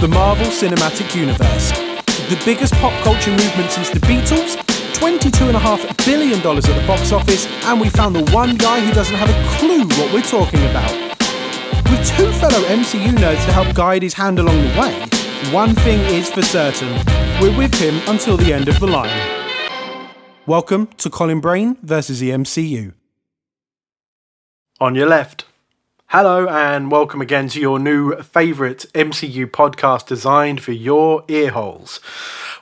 The Marvel Cinematic Universe. The biggest pop culture movement since the Beatles, $22.5 billion at the box office, and we found the one guy who doesn't have a clue what we're talking about. With two fellow MCU nerds to help guide his hand along the way, one thing is for certain, we're with him until the end of the line. Welcome to Colin Brain versus the MCU. On your left. Hello and welcome again to your new favourite MCU podcast designed for your ear holes.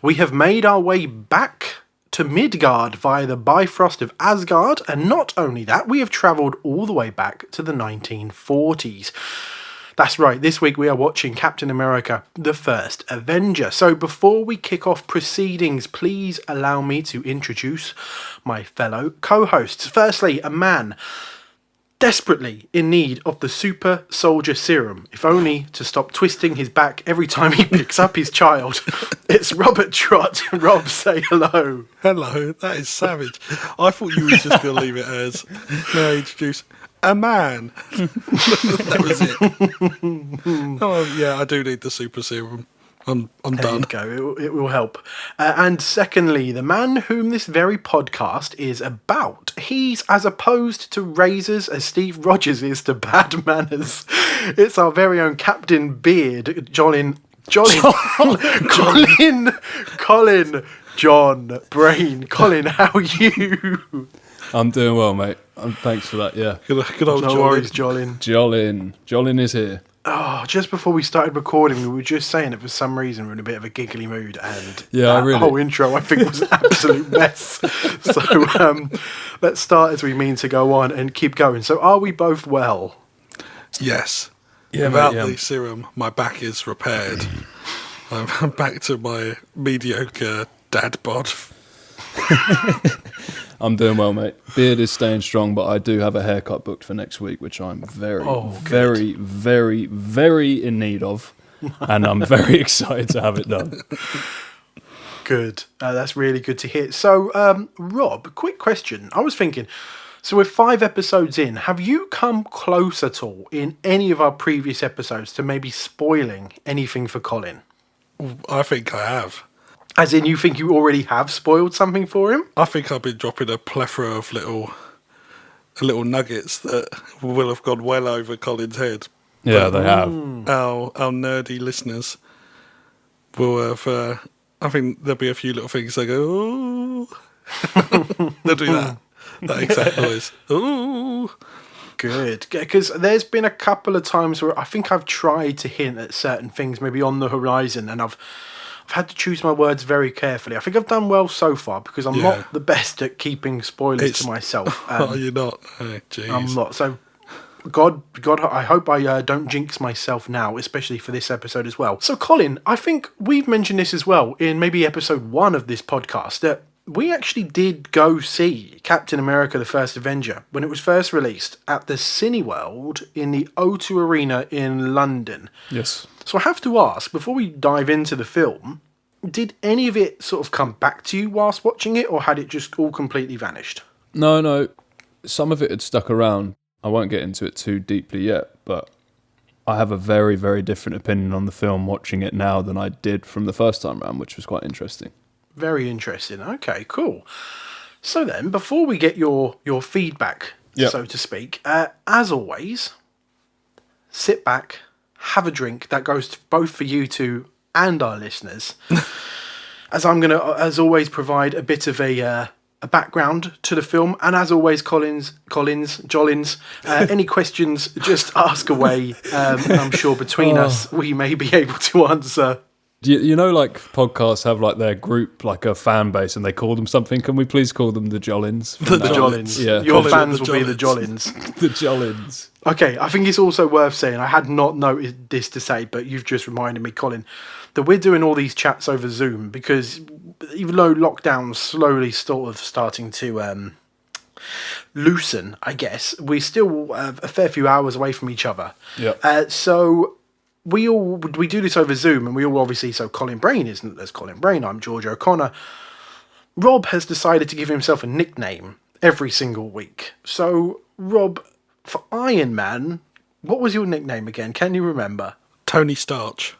We have made our way back to Midgard via the Bifrost of Asgard, and not only that, we have travelled all the way back to the 1940s. That's right, this week we are watching Captain America, the First Avenger. So before we kick off proceedings, please allow me to introduce my fellow co-hosts. Firstly, a man desperately in need of the super soldier serum, if only to stop twisting his back every time he picks up his child. It's Robert Trott. Rob, say hello. Hello, that is savage. I thought you were just going to leave it as, may I introduce a man? That was it. Oh, yeah, I do need the super serum. I'm there done. You go. It will help. And secondly, the man whom this very podcast is about. He's as opposed to razors as Steve Rogers is to bad manners. It's our very own Captain Beard, Colin, John Brain. Colin, how are you? I'm doing well, mate. Thanks for that, yeah. Good old No worries, Jolin. Jolin is here. Oh, just before we started recording, we were just saying that for some reason we're in a bit of a giggly mood, and the whole intro I think was an absolute mess. So let's start as we mean to go on and keep going. So are we both well? Yes. Yeah, Without mate, the serum, my back is repaired. I'm back to my mediocre dad bod. I'm doing well, mate. Beard is staying strong, but I do have a haircut booked for next week, which I'm very in need of, and I'm very excited to have it done. Good. That's really good to hear. So, Rob, quick question. I was thinking, so we're 5 episodes in. Have you come close at all in any of our previous episodes to maybe spoiling anything for Colin? I think I have. As in, you think you already have spoiled something for him? I think I've been dropping a plethora of little nuggets that will have gone well over Colin's head. Yeah, they have. Our nerdy listeners will have. I think there'll be a few little things they go, ooh. They'll do that exact noise. Ooh. Good, because there's been a couple of times where I think I've tried to hint at certain things maybe on the horizon, and I've had to choose my words very carefully. I think I've done well so far because I'm not the best at keeping spoilers to myself. Oh, you're not? Oh, jeez. I'm not. So, God, I hope I don't jinx myself now, especially for this episode as well. So, Colin, I think we've mentioned this as well in maybe episode 1 of this podcast, that we actually did go see Captain America, the First Avenger, when it was first released at the Cineworld in the O2 Arena in London. Yes. So I have to ask, before we dive into the film, did any of it sort of come back to you whilst watching it, or had it just all completely vanished? No. Some of it had stuck around. I won't get into it too deeply yet, but I have a very, very different opinion on the film watching it now than I did from the first time around, which was quite interesting. Very interesting. Okay, cool. So then, before we get your feedback, so to speak, as always, sit back, have a drink. That goes both for you two and our listeners. As I'm going to, as always, provide a bit of a background to the film. And as always, Jolins, any questions, just ask away. I'm sure between us, we may be able to answer. You know, like podcasts have like their group, like a fan base, and they call them something. Can we please call them the Jolins? The Jolins. Yeah. Your fans will be the Jolins. The Jolins. Okay, I think it's also worth saying, I had not noticed this to say, but you've just reminded me, Colin, that we're doing all these chats over Zoom because even though lockdown's slowly sort of starting to loosen, I guess, we're still a fair few hours away from each other. Yeah. So we do this over Zoom, and we all obviously, so Colin Brain isn't as Colin Brain, I'm George O'Connor. Rob has decided to give himself a nickname every single week. So, Rob, for Iron Man, what was your nickname again? Can you remember? Tony Starch.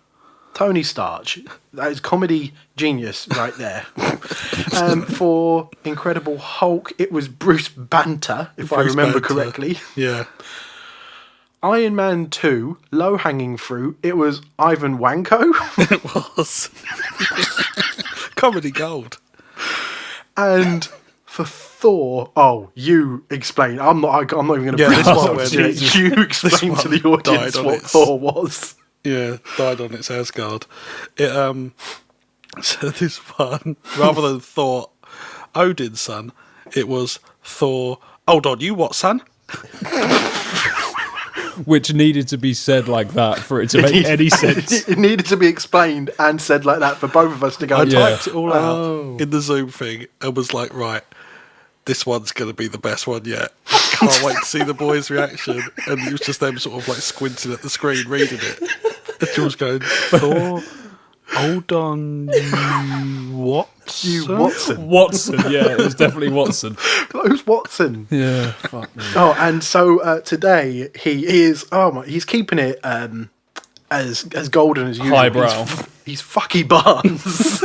Tony Stark. That is comedy genius right there. For Incredible Hulk, it was Bruce Banter, if I remember correctly. Yeah. Iron Man 2, Low Hanging Fruit, it was Ivan Wanko. It was. Comedy gold. And for Thor, you explain. I'm not even going to Yeah, bring this this one up where to you. Jesus- You explain to the audience died on what its- Thor was. Yeah, died on its Asgard. It so this one, rather than Thor, Odin's son, it was Thor. Hold on, you what, son? Which needed to be said like that for it to make any sense. It needed to be explained and said like that for both of us to go. I Yeah. typed it all out in the Zoom thing and was like, right, this one's going to be the best one yet. Can't wait to see the boys' reaction. And it was just them sort of like squinting at the screen reading it. And George going, Thor, hold on, you what? You Watson. Watson, yeah, it was definitely Watson. Who's Watson? Yeah, fuck me. Oh, and so today he is. He's keeping it as golden as usual. Highbrow. He's Fucky Barnes.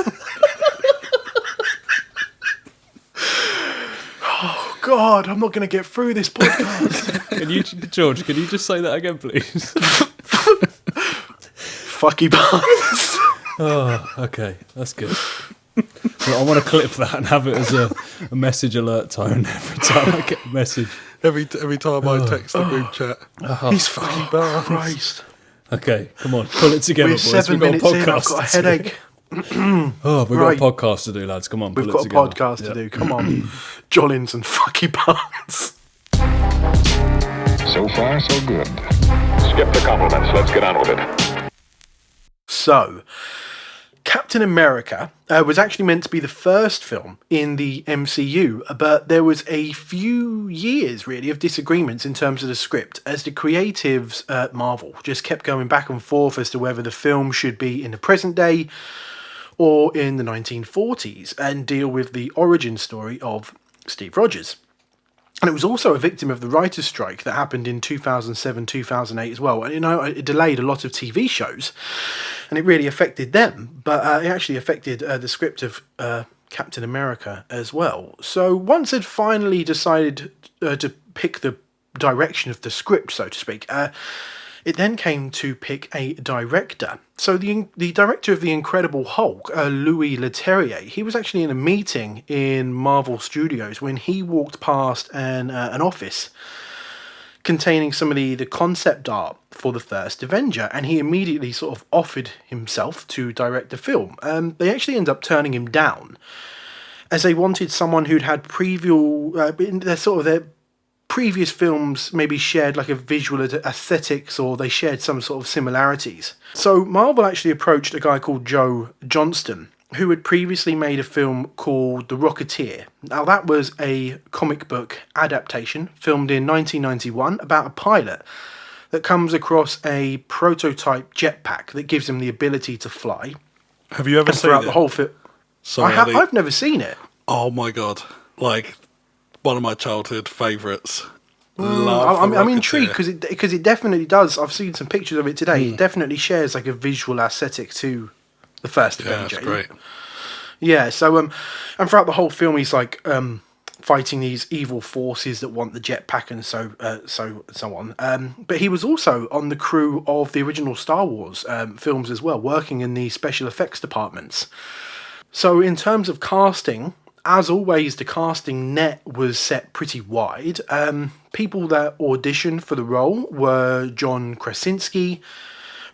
Oh God, I'm not going to get through this podcast. George, can you just say that again, please? Fucky Barnes. Oh, okay, that's good. Well, I want to clip that and have it as a message alert tone every time I get a message. Every time I text the group chat, he's fucking bad. Christ. Okay, come on, pull it together, We're boys. 7 We've got a minutes in. I've podcast got a to do. headache. Oh, we've Right. got a podcast to do, lads. Come on, We've pull got it a together. podcast to Yeah. do. Come on, Jollins and Fucky Barnes. So far, so good. Skip the compliments. Let's get on with it. So, Captain America was actually meant to be the first film in the MCU, but there was a few years, really, of disagreements in terms of the script, as the creatives at Marvel just kept going back and forth as to whether the film should be in the present day or in the 1940s and deal with the origin story of Steve Rogers. And it was also a victim of the writer's strike that happened in 2007, 2008 as well. And, it delayed a lot of TV shows, and it really affected them. But it actually affected the script of Captain America as well. So once it finally decided to pick the direction of the script, so to speak, it then came to pick a director. So the director of The Incredible Hulk, Louis Leterrier, he was actually in a meeting in Marvel Studios when he walked past an office containing some of the concept art for the First Avenger, and he immediately sort of offered himself to direct the film. They actually ended up turning him down, as they wanted someone who'd had their previous films maybe shared like a visual aesthetics, or they shared some sort of similarities. So Marvel actually approached a guy called Joe Johnston, who had previously made a film called The Rocketeer. Now that was a comic book adaptation filmed in 1991 about a pilot that comes across a prototype jetpack that gives him the ability to fly. Have you ever And seen throughout it? the whole film, Sorry, I've never seen it. Oh my god! Like one of my childhood favourites. I'm intrigued because it definitely does. I've seen some pictures of it today. It definitely shares like a visual aesthetic to the First Yeah, Avenger. it's great. Yeah. So and throughout the whole film, he's like fighting these evil forces that want the jetpack and so on. But he was also on the crew of the original Star Wars films as well, working in the special effects departments. So in terms of casting, as always, the casting net was set pretty wide. People that auditioned for the role were John Krasinski,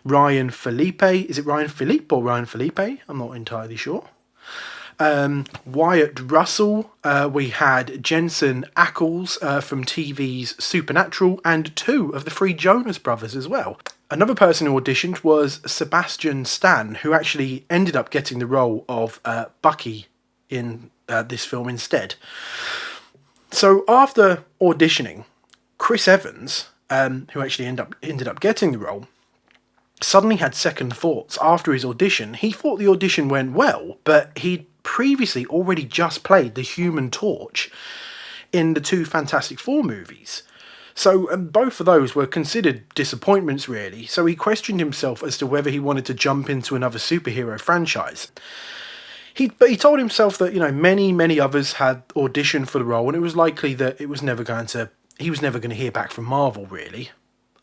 Ryan Felipe. Is it Ryan Philippe or Ryan Felipe? I'm not entirely sure. Wyatt Russell. We had Jensen Ackles from TV's Supernatural, and 2 of the 3 Jonas brothers as well. Another person who auditioned was Sebastian Stan, who actually ended up getting the role of Bucky in this film instead. So after auditioning, Chris Evans, who actually ended up getting the role, suddenly had second thoughts after his audition. He thought the audition went well, but he'd previously already just played the Human Torch in the 2 Fantastic Four movies. So both of those were considered disappointments, really. So he questioned himself as to whether he wanted to jump into another superhero franchise. But he told himself that, many others had auditioned for the role, and it was likely that he was never going to hear back from Marvel, really,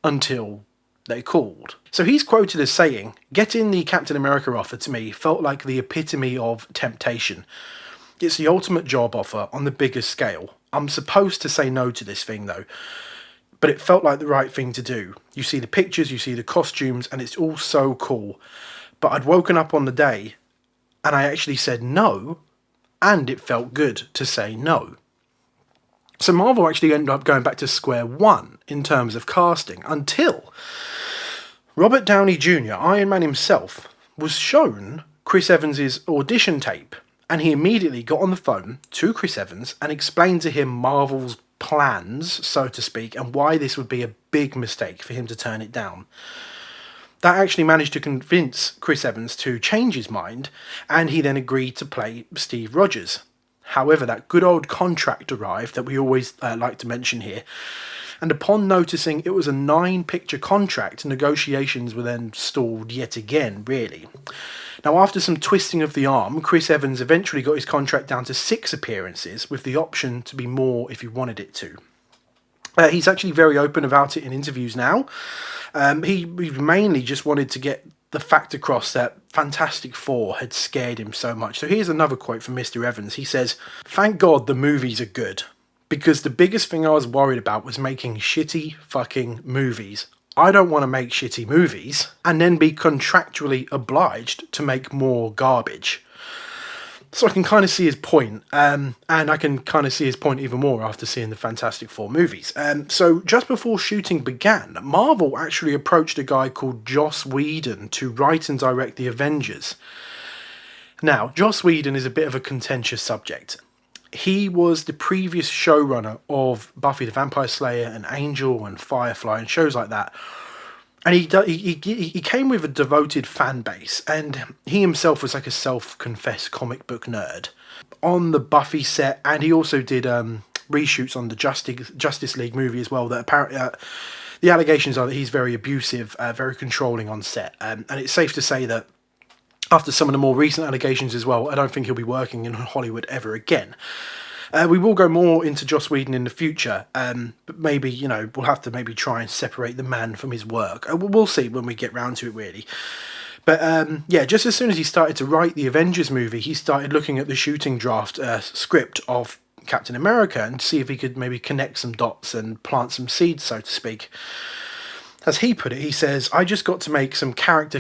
until they called. So he's quoted as saying, "Getting the Captain America offer to me felt like the epitome of temptation. It's the ultimate job offer on the biggest scale. I'm supposed to say no to this thing, though. But it felt like the right thing to do. You see the pictures, you see the costumes, and it's all so cool. But I'd woken up on the day, and I actually said no, and it felt good to say no." So Marvel actually ended up going back to square one in terms of casting, until Robert Downey Jr., Iron Man himself, was shown Chris Evans' audition tape, and he immediately got on the phone to Chris Evans and explained to him Marvel's plans, so to speak, and why this would be a big mistake for him to turn it down. That actually managed to convince Chris Evans to change his mind, and he then agreed to play Steve Rogers. However, that good old contract arrived that we always like to mention here, and upon noticing it was a 9-picture contract, negotiations were then stalled yet again, really. Now, after some twisting of the arm, Chris Evans eventually got his contract down to 6 appearances, with the option to be more if he wanted it to. He's actually very open about it in interviews now. He mainly just wanted to get the fact across that Fantastic Four had scared him so much. So here's another quote from Mr. Evans. He says, "Thank God the movies are good, because the biggest thing I was worried about was making shitty fucking movies. I don't want to make shitty movies and then be contractually obliged to make more garbage." So I can kind of see his point, and I can kind of see his point even more after seeing the Fantastic Four movies. So just before shooting began, Marvel actually approached a guy called Joss Whedon to write and direct the Avengers. Now, Joss Whedon is a bit of a contentious subject. He was the previous showrunner of Buffy the Vampire Slayer and Angel and Firefly and shows like that. And he came with a devoted fan base, and he himself was like a self-confessed comic book nerd on the Buffy set, and he also did reshoots on the Justice League movie as well. That apparently the allegations are that he's very abusive, very controlling on set, and it's safe to say that after some of the more recent allegations as well, I don't think he'll be working in Hollywood ever again. We will go more into Joss Whedon in the future, but maybe, we'll have to maybe try and separate the man from his work. We'll see when we get round to it, really. But, just as soon as he started to write the Avengers movie, he started looking at the shooting draft script of Captain America and see if he could maybe connect some dots and plant some seeds, so to speak. As he put it, he says, "I just got to make some character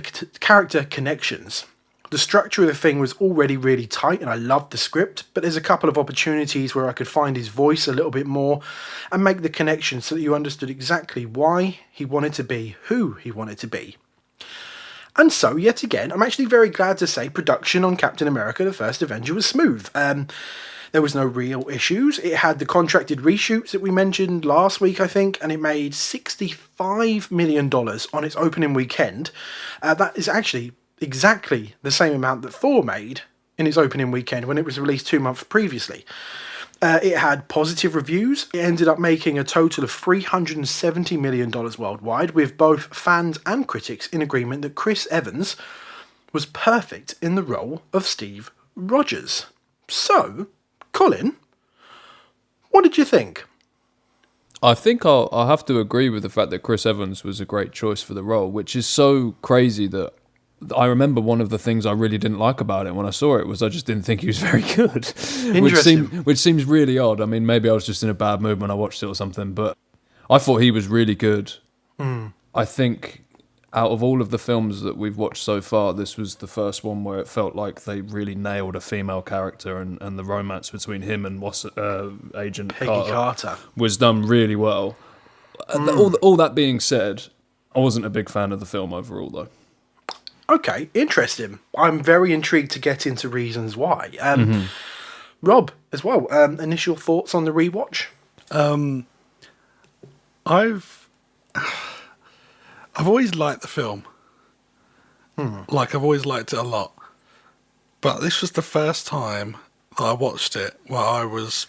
connections. The structure of the thing was already really tight and I loved the script, but there's a couple of opportunities where I could find his voice a little bit more and make the connection so that you understood exactly why he wanted to be who he wanted to be." And so, yet again, I'm actually very glad to say production on Captain America the First Avenger was smooth. There was no real issues. It had the contracted reshoots that we mentioned last week, I think, and it made $65 million on its opening weekend. That is actually exactly the same amount that Thor made in its opening weekend when it was released 2 months previously. It had positive reviews. It ended up making a total of $370 million worldwide, with both fans and critics in agreement that Chris Evans was perfect in the role of Steve Rogers. So, Colin, what did you think? I think I'll have to agree with the fact that Chris Evans was a great choice for the role, which is so crazy that I remember one of the things I really didn't like about it when I saw it was I just didn't think he was very good. Interesting. Which seems really odd. I mean, maybe I was just in a bad mood when I watched it or something, but I thought he was really good. I think out of all of the films that we've watched so far, this was the first one where it felt like they really nailed a female character, and the romance between him and Agent Peggy Carter was done really well. All that being said, I wasn't a big fan of the film overall, though. Okay, interesting. I'm very intrigued to get into reasons why. Rob, as well, initial thoughts on the rewatch? I've always liked the film. Like, I've always liked it a lot. But this was the first time that I watched it where I was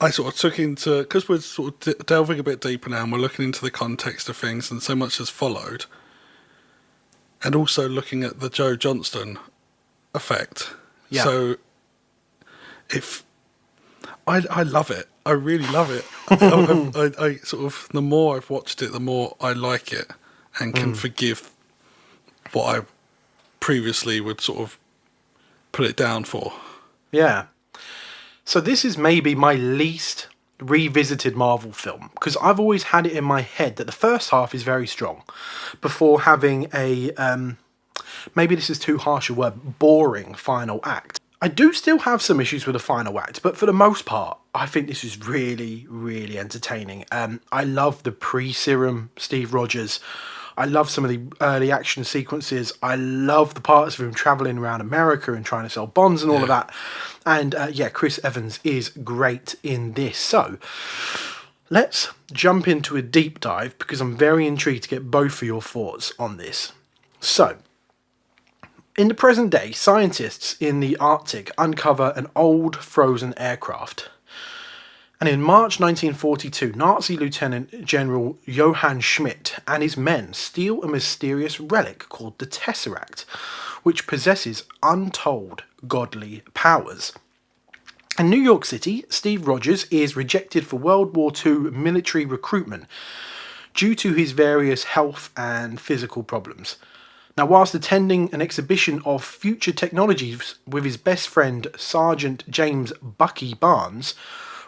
I sort of took into, because we're sort of delving a bit deeper now and we're looking into the context of things and so much has followed, and also looking at the Joe Johnston effect. Yeah. So if I love it, I really love it. I sort of, the more I've watched it, the more I like it and can forgive what I previously would sort of put it down for. Yeah. So this is maybe my least revisited Marvel film, because I've always had it in my head that the first half is very strong before having a, maybe this is too harsh a word, boring final act. I do still have some issues with the final act, but for the most part, I think this is really, really entertaining. I love the pre-serum Steve Rogers. I love some of the early action sequences. I love the parts of him travelling around America and trying to sell bonds and all of that. And Chris Evans is great in this. So let's jump into a deep dive, because I'm very intrigued to get both of your thoughts on this. So, in the present day, scientists in the Arctic uncover an old frozen aircraft. And in March 1942, Nazi Lieutenant General Johann Schmidt and his men steal a mysterious relic called the Tesseract, which possesses untold godly powers. In New York City, Steve Rogers is rejected for World War II military recruitment due to his various health and physical problems. Now, whilst attending an exhibition of future technologies with his best friend, Sergeant James Bucky Barnes,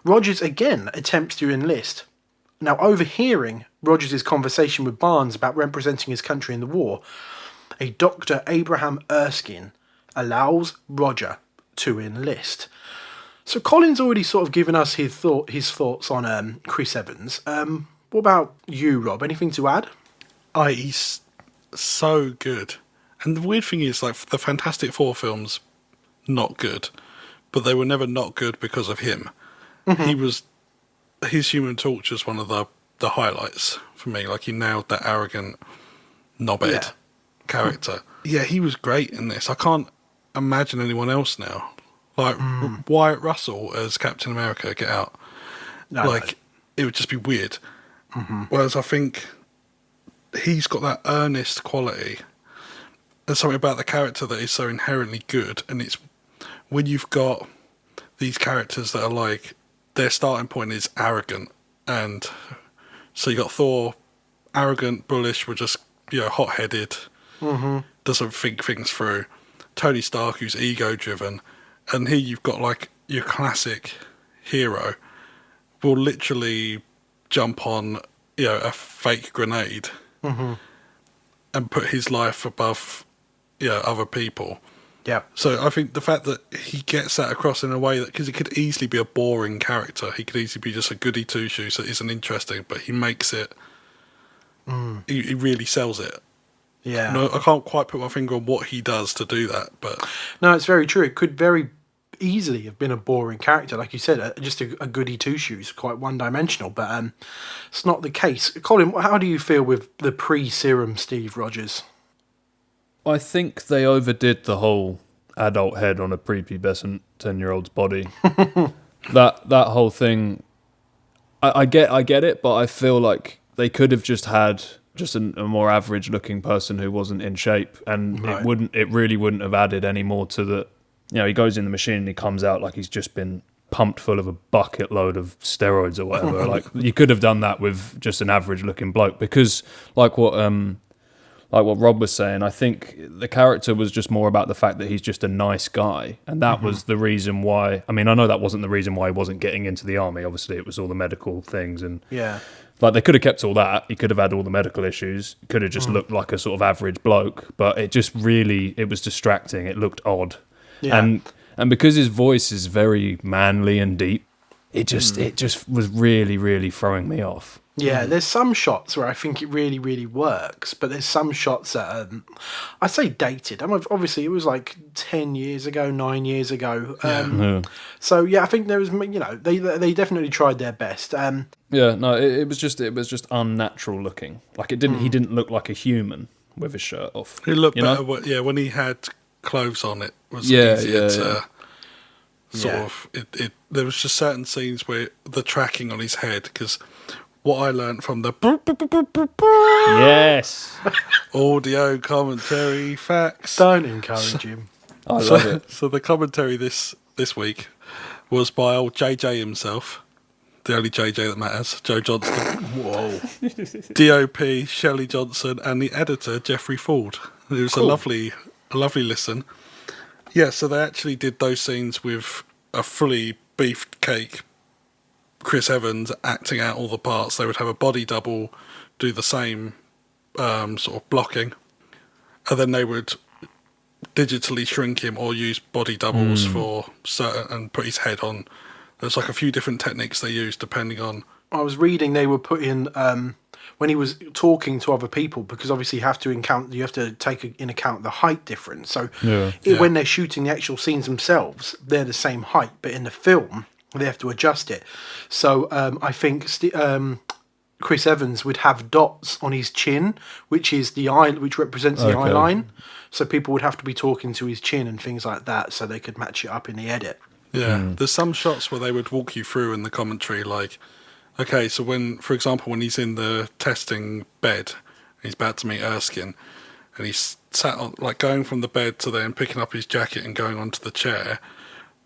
Rogers again attempts to enlist. Now, overhearing Rogers' conversation with Barnes about representing his country in the war, a Dr. Abraham Erskine allows Roger to enlist. So Colin's already sort of given us his thoughts on Chris Evans. What about you, Rob? Anything to add? He's so good. And the weird thing is, like, the Fantastic Four films, not good. But they were never not good because of him. His Human Torch is one of the highlights for me. Like, he nailed that arrogant knobhead character. Yeah, he was great in this. I can't imagine anyone else now. Like, Wyatt Russell as Captain America, get out. No. It would just be weird. Whereas I think he's got that earnest quality. There's something about the character that is so inherently good. And it's when you've got these characters that are like, their starting point is arrogant, and so you got Thor, arrogant, bullish, we're just, hot-headed, doesn't think things through. Tony Stark, who's ego-driven, and here you've got like your classic hero will literally jump on, a fake grenade and put his life above, other people. Yeah. So I think the fact that he gets that across in a way that, because he could easily be a boring character, he could easily be just a goody two shoes that isn't interesting, but he makes it. He really sells it. Yeah. No, I can't quite put my finger on what he does to do that, but No, it's very true. It could very easily have been a boring character, like you said, just a goody two shoes, quite one dimensional. But it's not the case. Colin, how do you feel with the pre-serum Steve Rogers? I think they overdid the whole adult head on a prepubescent 10-year-old's body. that whole thing, I get it, but I feel like they could have just had a more average looking person who wasn't in shape, and it really wouldn't have added any more to the. He goes in the machine and he comes out like he's just been pumped full of a bucket load of steroids or whatever. Like, you could have done that with just an average looking bloke, because like what Rob was saying, I think the character was just more about the fact that he's just a nice guy. And that was the reason why. I mean, I know that wasn't the reason why he wasn't getting into the army. Obviously, it was all the medical things. And like, they could have kept all that. He could have had all the medical issues. He could have just looked like a sort of average bloke. But it just really, it was distracting. It looked odd. Yeah. And because his voice is very manly and deep, it just was really, really throwing me off. Yeah, there's some shots where I think it really, really works, but there's some shots that I say dated. Obviously, it was like 10 years ago, 9 years ago. So yeah, I think there was, they definitely tried their best. It was just unnatural looking. Like, he didn't look like a human with his shirt off. He looked better. When he had clothes on, it was easier to There was just certain scenes where the tracking on his head, because what I learned from the Yes. audio commentary facts. Don't encourage him. I love it. So the commentary this week was by old JJ himself, the only JJ that matters, Joe Johnston. Whoa. DOP Shelley Johnson and the editor Jeffrey Ford. It was a lovely listen. Yeah, so they actually did those scenes with a fully beefed cake Chris Evans acting out all the parts. They would have a body double do the same sort of blocking, and then they would digitally shrink him or use body doubles for certain and put his head on. There's like a few different techniques they use depending on. I was reading they were putting when he was talking to other people, because obviously you have to take in account the height difference. So when they're shooting the actual scenes themselves, they're the same height, but in the film they have to adjust it. So I think Chris Evans would have dots on his chin, which is the eye, which represents the eye line. So people would have to be talking to his chin and things like that, so they could match it up in the edit. Yeah, there's some shots where they would walk you through in the commentary, like, okay, so when, for example, when he's in the testing bed, he's about to meet Erskine, and he's sat on, like, going from the bed to then picking up his jacket and going onto the chair.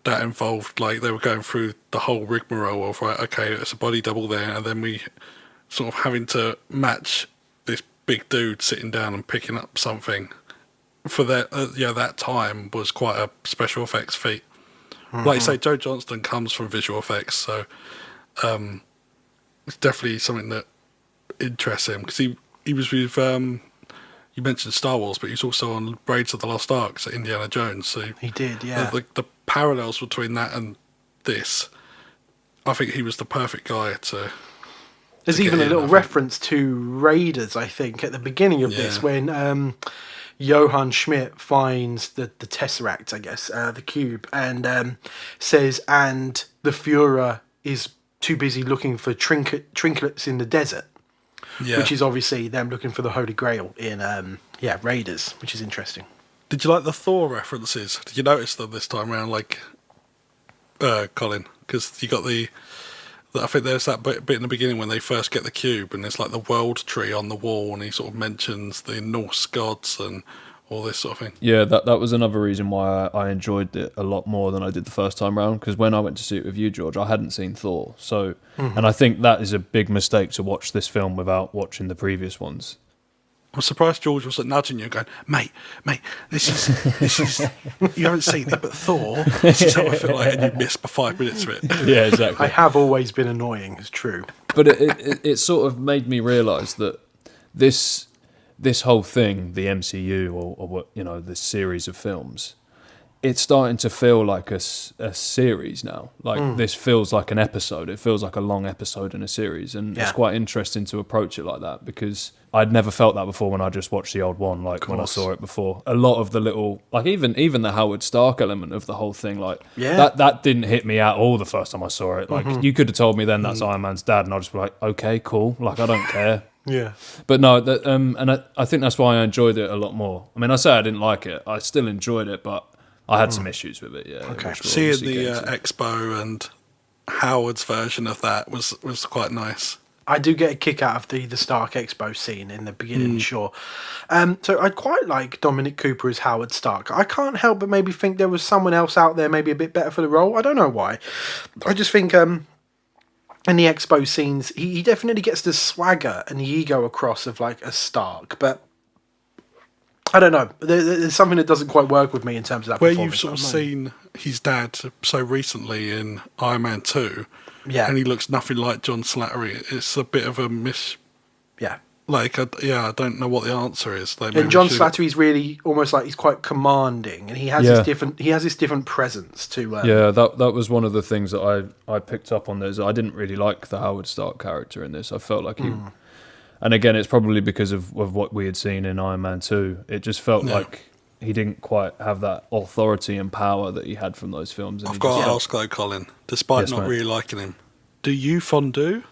That involved, like, they were going through the whole rigmarole of, right, okay, it's a body double there, and then we sort of having to match this big dude sitting down and picking up something for that. That time was quite a special effects feat. Like you say, Joe Johnston comes from visual effects, so it's definitely something that interests him, because he was with you mentioned Star Wars, but he's also on Raiders of the Lost Ark, so Indiana Jones. So he did, yeah. The parallels between that and this, I think he was the perfect guy to. There's even a little reference to Raiders, I think, at the beginning of this, when Johann Schmidt finds the Tesseract, I guess, the cube, and says, and the Führer is too busy looking for trinkets in the desert, which is obviously them looking for the Holy Grail in Raiders, which is interesting. Did you like the Thor references? Did you notice them this time around, like Colin? Because you got I think there's that bit in the beginning when they first get the cube, and there's like the world tree on the wall, and he sort of mentions the Norse gods and all this sort of thing. Yeah, that was another reason why I enjoyed it a lot more than I did the first time round, because when I went to see it with you, George, I hadn't seen Thor. So, and I think that is a big mistake to watch this film without watching the previous ones. I'm surprised George was nudging you, going, mate, this is you haven't seen it, but Thor, this is how I feel like, and you missed by 5 minutes of it. Yeah, exactly. I have always been annoying, it's true. But it sort of made me realise that this whole thing, the MCU or what, this series of films, it's starting to feel like a series now. Like this feels like an episode. It feels like a long episode in a series, and it's quite interesting to approach it like that, because I'd never felt that before when I just watched the old one. Like when I saw it before, a lot of the little, like even the Howard Stark element of the whole thing, like that didn't hit me at all the first time I saw it. Like you could have told me then that's Iron Man's dad, and I'd just be like, okay, cool. Like I don't care. Yeah. But no, and I think that's why I enjoyed it a lot more. I mean, I say I didn't like it. I still enjoyed it, but I had some issues with it, yeah. Okay. Seeing the expo and Howard's version of that was quite nice. I do get a kick out of the Stark Expo scene in the beginning, sure. So I'd quite like Dominic Cooper as Howard Stark. I can't help but maybe think there was someone else out there maybe a bit better for the role. I don't know why. I just think in the Expo scenes, he definitely gets the swagger and the ego across of like a Stark, but I don't know. There's something that doesn't quite work with me in terms of that performance. Where you've sort of seen his dad so recently in Iron Man 2, and he looks nothing like John Slattery. It's a bit of a Yeah. Like, I don't know what the answer is. And John Slattery's really almost like he's quite commanding, and he has this different presence to. That was one of the things that I picked up on. I didn't really like the Howard Stark character in this. I felt like he. And again, it's probably because of what we had seen in Iron Man 2. It just felt like he didn't quite have that authority and power that he had from those films. And I've got to ask though, Colin, despite not really liking him, do you fondue?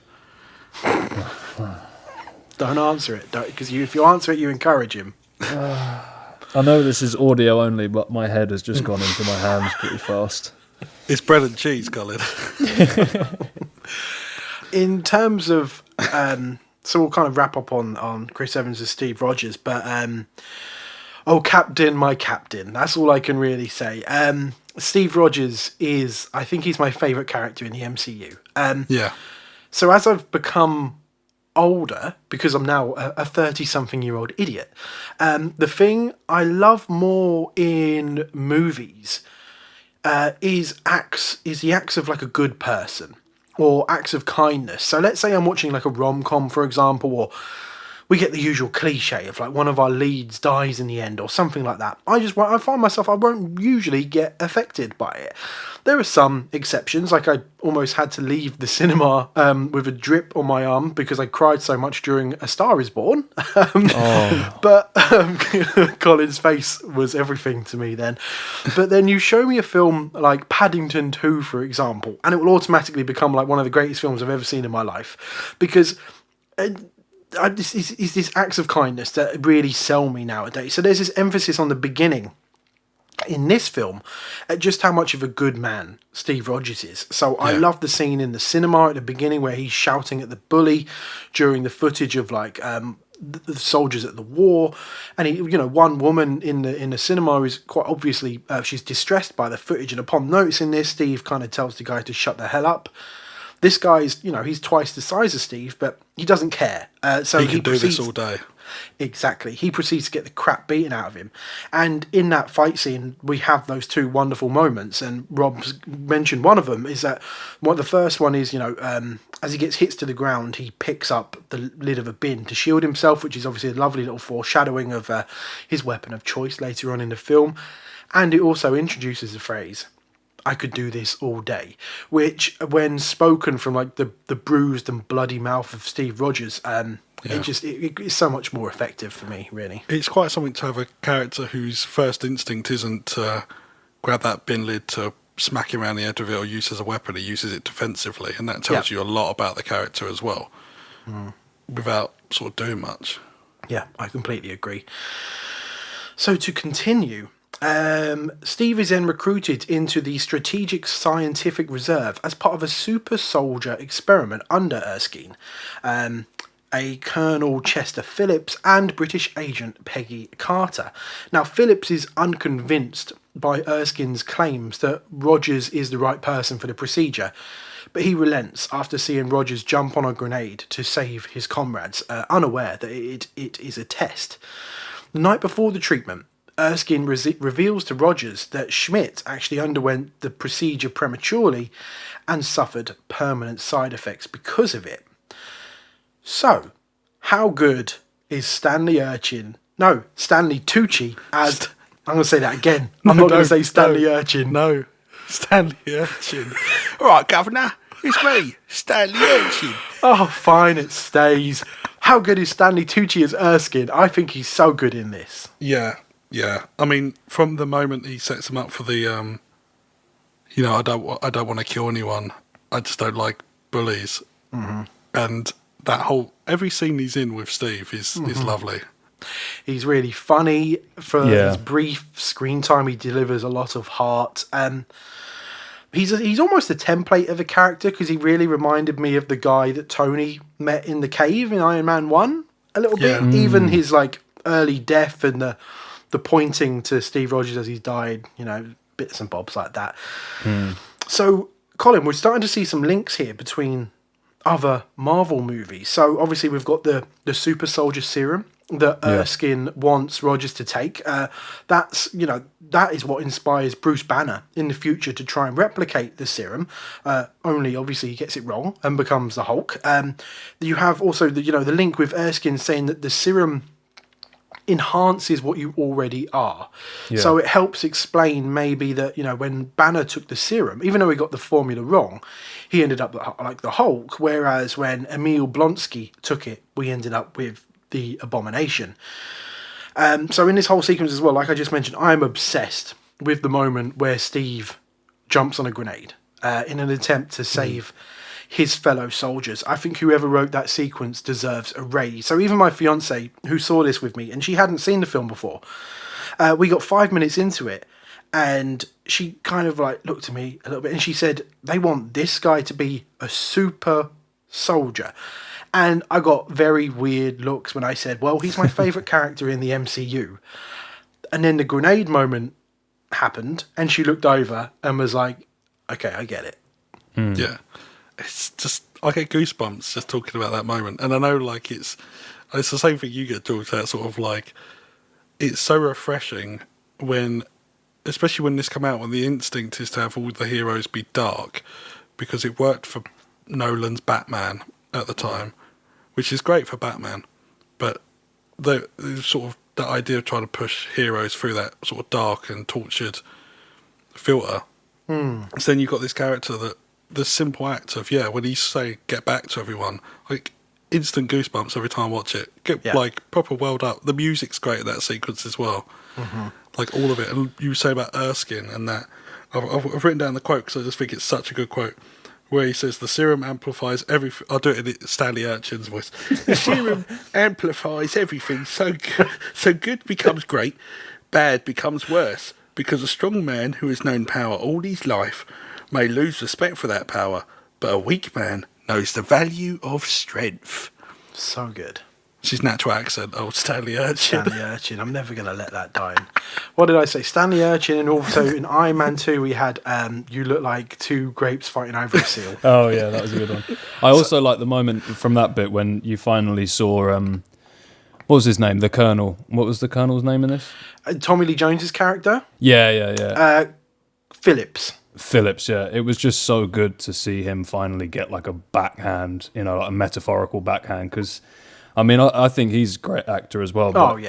Don't answer it, because if you answer it, you encourage him. I know this is audio only, but my head has just gone into my hands pretty fast. It's bread and cheese, Colin. In terms of, so we'll kind of wrap up on Chris Evans as Steve Rogers, but oh, Captain, my Captain. That's all I can really say. Steve Rogers I think he's my favourite character in the MCU. Yeah. So as I've become older, because I'm now a 30-something-year-old idiot, the thing I love more in movies is the acts of like a good person, or acts of kindness. So let's say I'm watching like a rom-com, for example, or we get the usual cliche of like one of our leads dies in the end or something like that. I find myself, I won't usually get affected by it. There are some exceptions, like I almost had to leave the cinema with a drip on my arm because I cried so much during A Star Is Born. But Colin's face was everything to me then. But then you show me a film like Paddington 2, for example, and it will automatically become like one of the greatest films I've ever seen in my life, because it's these acts of kindness that really sell me nowadays. So there's this emphasis on the beginning in this film at just how much of a good man Steve Rogers is. So I love the scene in the cinema at the beginning where he's shouting at the bully during the footage of like the soldiers at the war, and he, one woman in the cinema is quite obviously she's distressed by the footage, and upon noticing this, Steve kind of tells the guy to shut the hell up. This guy's, he's twice the size of Steve, but he doesn't care. So he can do this all day. Exactly. He proceeds to get the crap beaten out of him. And in that fight scene, we have those two wonderful moments. And Rob's mentioned one of them is that the first one is, as he gets hit to the ground, he picks up the lid of a bin to shield himself, which is obviously a lovely little foreshadowing of his weapon of choice later on in the film. And it also introduces the phrase, "I could do this all day," which, when spoken from like the bruised and bloody mouth of Steve Rogers, it's so much more effective for me, really. It's quite something to have a character whose first instinct isn't to grab that bin lid to smack him around the head with it or use as a weapon. He uses it defensively, and that tells you a lot about the character as well, without sort of doing much. Yeah, I completely agree. So to continue, Steve is then recruited into the Strategic Scientific Reserve as part of a super soldier experiment under Erskine, a Colonel Chester Phillips and British agent Peggy Carter. Now, Phillips is unconvinced by Erskine's claims that Rogers is the right person for the procedure, but he relents after seeing Rogers jump on a grenade to save his comrades, unaware that it is a test. The night before the treatment, Erskine reveals to Rogers that Schmidt actually underwent the procedure prematurely and suffered permanent side effects because of it. So, how good is Stanley Tucci as... I'm going to say that again. I'm not going to say Stanley Urchin. No, Stanley Urchin. All right, Governor, it's me, Stanley Urchin. Oh, fine, it stays. How good is Stanley Tucci as Erskine? I think he's so good in this. Yeah. I mean, from the moment he sets him up for the, I don't want to kill anyone. I just don't like bullies. Mm-hmm. And that every scene he's in with Steve is lovely. He's really funny. For his brief screen time, he delivers a lot of heart. He's almost a template of a character, because he really reminded me of the guy that Tony met in the cave in Iron Man 1 a little bit. Even his like early death and the pointing to Steve Rogers as he's died, bits and bobs like that. So, Colin, we're starting to see some links here between other Marvel movies. So obviously we've got the super soldier serum that Erskine wants Rogers to take. That is what inspires Bruce Banner in the future to try and replicate the serum. Only obviously he gets it wrong and becomes the Hulk. You have also the link with Erskine saying that the serum enhances what you already are. So it helps explain maybe that, when Banner took the serum, even though he got the formula wrong, he ended up like the Hulk, whereas when Emil Blonsky took it, we ended up with the Abomination. So in this whole sequence as well, like I just mentioned, I'm obsessed with the moment where Steve jumps on a grenade in an attempt to save his fellow soldiers. I think whoever wrote that sequence deserves a raise. So even my fiance, who saw this with me, and she hadn't seen the film before, we got 5 minutes into it, And she kind of like looked at me a little bit and she said, they want this guy to be a super soldier. And I got very weird looks when I said, well, he's my favourite character in the MCU. And then the grenade moment happened and she looked over and was like, okay, I get it. Yeah. It's just, I get goosebumps just talking about that moment. And I know, like, it's the same thing you get, George, that sort of like, it's so refreshing when, especially when this come out, when the instinct is to have all the heroes be dark, because it worked for Nolan's Batman at the time, which is great for Batman, but the sort of the idea of trying to push heroes through that sort of dark and tortured filter. So then you've got this character that the simple act of, when he say get back to everyone, like instant goosebumps every time I watch it. Get like proper welled up. The music's great in that sequence as well. Like all of it. And you say about Erskine and that. I've written down the quote because I just think it's such a good quote, where he says the serum amplifies everything. I'll do it in Stanley Urchin's voice. The serum amplifies everything. So good becomes great, bad becomes worse, because a strong man who has known power all his life may lose respect for that power, but a weak man knows the value of strength. So good. It's his natural accent, old Stanley Urchin. Stanley Urchin. I'm never going to let that die. What did I say? Stanley Urchin, and also in Iron Man 2 we had you look like two grapes fighting over a seal. Oh yeah, that was a good one. I also like the moment from that bit when you finally saw what was his name? The Colonel. What was the Colonel's name in this? Tommy Lee Jones's character? Yeah. Phillips. Phillips, yeah. It was just so good to see him finally get like a backhand, like a metaphorical backhand, because I mean, I think he's a great actor as well. But,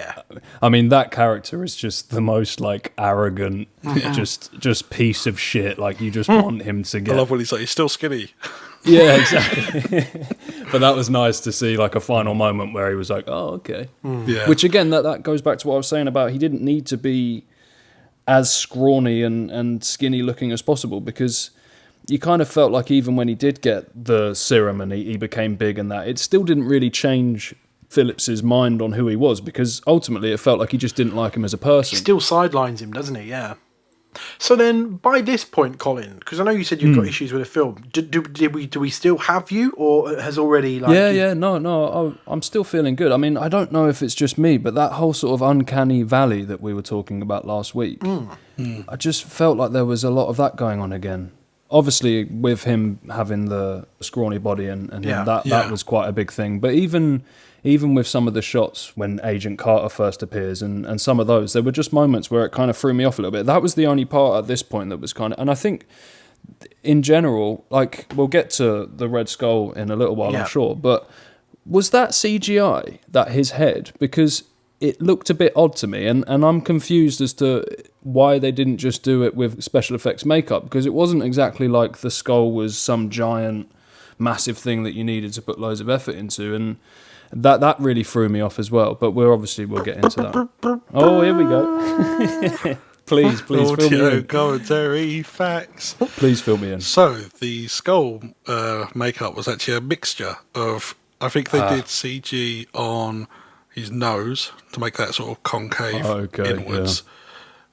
I mean, that character is just the most like arrogant, just piece of shit. Like you just want him to get. I love when he's like, he's still skinny. Yeah, exactly. But that was nice to see, like a final moment where he was like, "Oh, okay." Yeah. Which again, that goes back to what I was saying about he didn't need to be as scrawny and skinny looking as possible, because you kind of felt like even when he did get the serum and he became big and that, it still didn't really change Phillips's mind on who he was, because ultimately it felt like he just didn't like him as a person. He still sidelines him, doesn't he? Yeah. So then, by this point, Colin, because I know you said you've got issues with the film, do we still have you, or has already like? No, I'm still feeling good. I mean, I don't know if it's just me, but that whole sort of uncanny valley that we were talking about last week, I just felt like there was a lot of that going on again. Obviously, with him having the scrawny body and that was quite a big thing. But even with some of the shots when Agent Carter first appears and some of those, there were just moments where it kind of threw me off a little bit. That was the only part at this point that was kind of... And I think, in general, like, we'll get to the Red Skull in a little while, I'm sure, but was that CGI, that his head? Because it looked a bit odd to me, and I'm confused as to why they didn't just do it with special effects makeup, because it wasn't exactly like the skull was some giant, massive thing that you needed to put loads of effort into, and that really threw me off as well. But we'll get into that. Oh, here we go. please fill me in. Commentary facts. Please fill me in. So the skull makeup was actually a mixture of, I think they did CG on his nose to make that sort of concave inwards.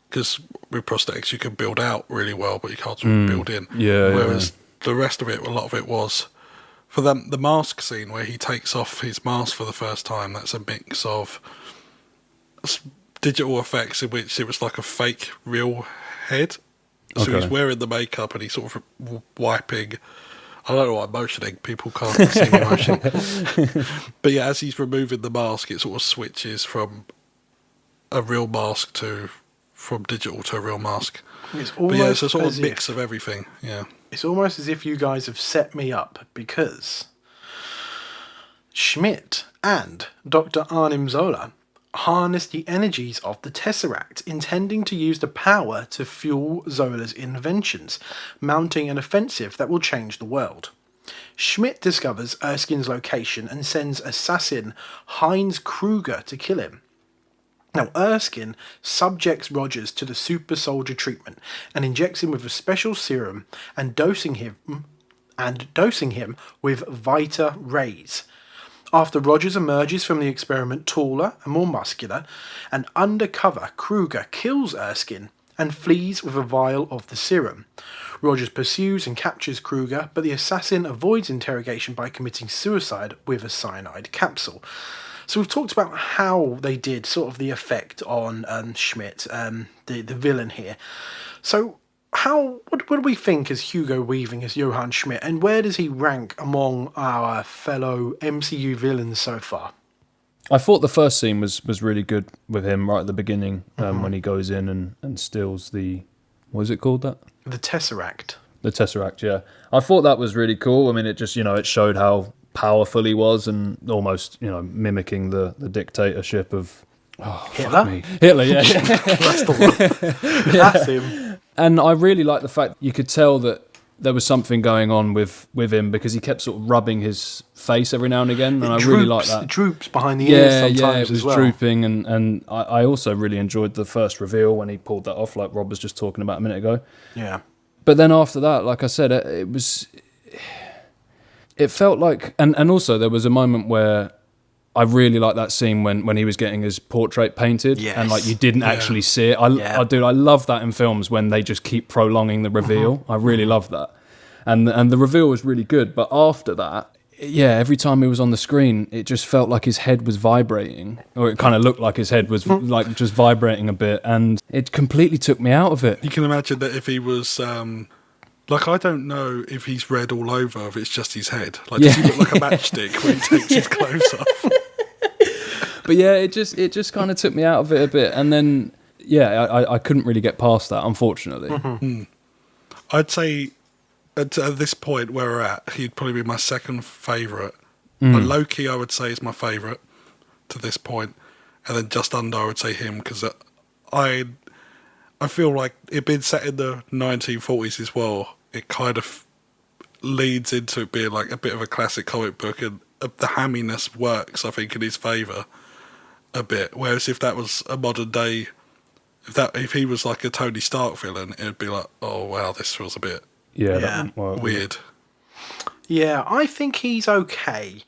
Because with prosthetics you can build out really well, but you can't sort of build in. Whereas the rest of it, a lot of it was for them. The mask scene where he takes off his mask for the first time, that's a mix of digital effects in which it was like a fake real head. So he's wearing the makeup and he's sort of wiping. I don't know what I'm motioning. People can't see me motioning. But yeah, as he's removing the mask, it sort of switches from a real mask from digital to a real mask. It's almost it's a sort of mix of everything. Yeah, it's almost as if you guys have set me up, because Schmidt and Dr. Arnim Zola harnessed the energies of the Tesseract, intending to use the power to fuel Zola's inventions, mounting an offensive that will change the world. Schmidt discovers Erskine's location and sends assassin Heinz Kruger to kill him. Now, Erskine subjects Rogers to the super soldier treatment and injects him with a special serum and dosing him with Vita rays. After Rogers emerges from the experiment taller and more muscular and undercover, Kruger kills Erskine and flees with a vial of the serum. Rogers pursues and captures Kruger, but the assassin avoids interrogation by committing suicide with a cyanide capsule. So we've talked about how they did sort of the effect on Schmidt, the villain here. So what do we think as Hugo Weaving as Johann Schmidt, and where does he rank among our fellow MCU villains so far? I thought the first scene was really good with him right at the beginning, when he goes in and steals the... What is it called, that? The Tesseract. The Tesseract, yeah. I thought that was really cool. I mean, it just, it showed how powerful he was, and almost, mimicking the dictatorship of... Hitler? Hitler, yeah. That's the one. That's him. And I really like the fact you could tell that there was something going on with him, because he kept sort of rubbing his face every now and again, and I really like that. It droops behind the ears sometimes it was as well. drooping, and I also really enjoyed the first reveal when he pulled that off, like Rob was just talking about a minute ago. Yeah. But then after that, like I said, it felt like, and also there was a moment where I really like that scene when he was getting his portrait painted, and like you didn't actually see it. I love that in films when they just keep prolonging the reveal. I really love that, and the reveal was really good. But after that, every time he was on the screen, it just felt like his head was vibrating, or it kind of looked like his head was like just vibrating a bit, and it completely took me out of it. You can imagine that if he was. I don't know if he's red all over, or if it's just his head. Does he look like a matchstick when he takes his clothes off? But it just kind of took me out of it a bit, and then I couldn't really get past that, unfortunately. Mm-hmm. I'd say at this point where we're at, he'd probably be my second favourite. Loki, I would say, is my favourite to this point, and then just under, I would say him, because I feel like it being set in the 1940s as well, it kind of leads into it being like a bit of a classic comic book, and the hamminess works, I think, in his favour a bit. Whereas if that was a modern day, if he was like a Tony Stark villain, it'd be like, oh wow, this feels a bit weird. Yeah, I think he's okay.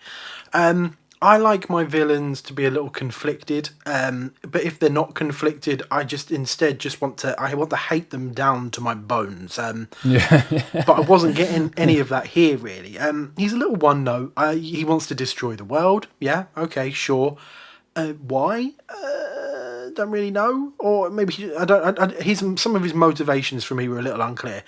I like my villains to be a little conflicted, but if they're not conflicted, I instead want to hate them down to my bones. But I wasn't getting any of that here, really. He's a little one note. He wants to destroy the world. Yeah, okay, sure. Why? Don't really know. Or maybe some of his motivations for me were a little unclear.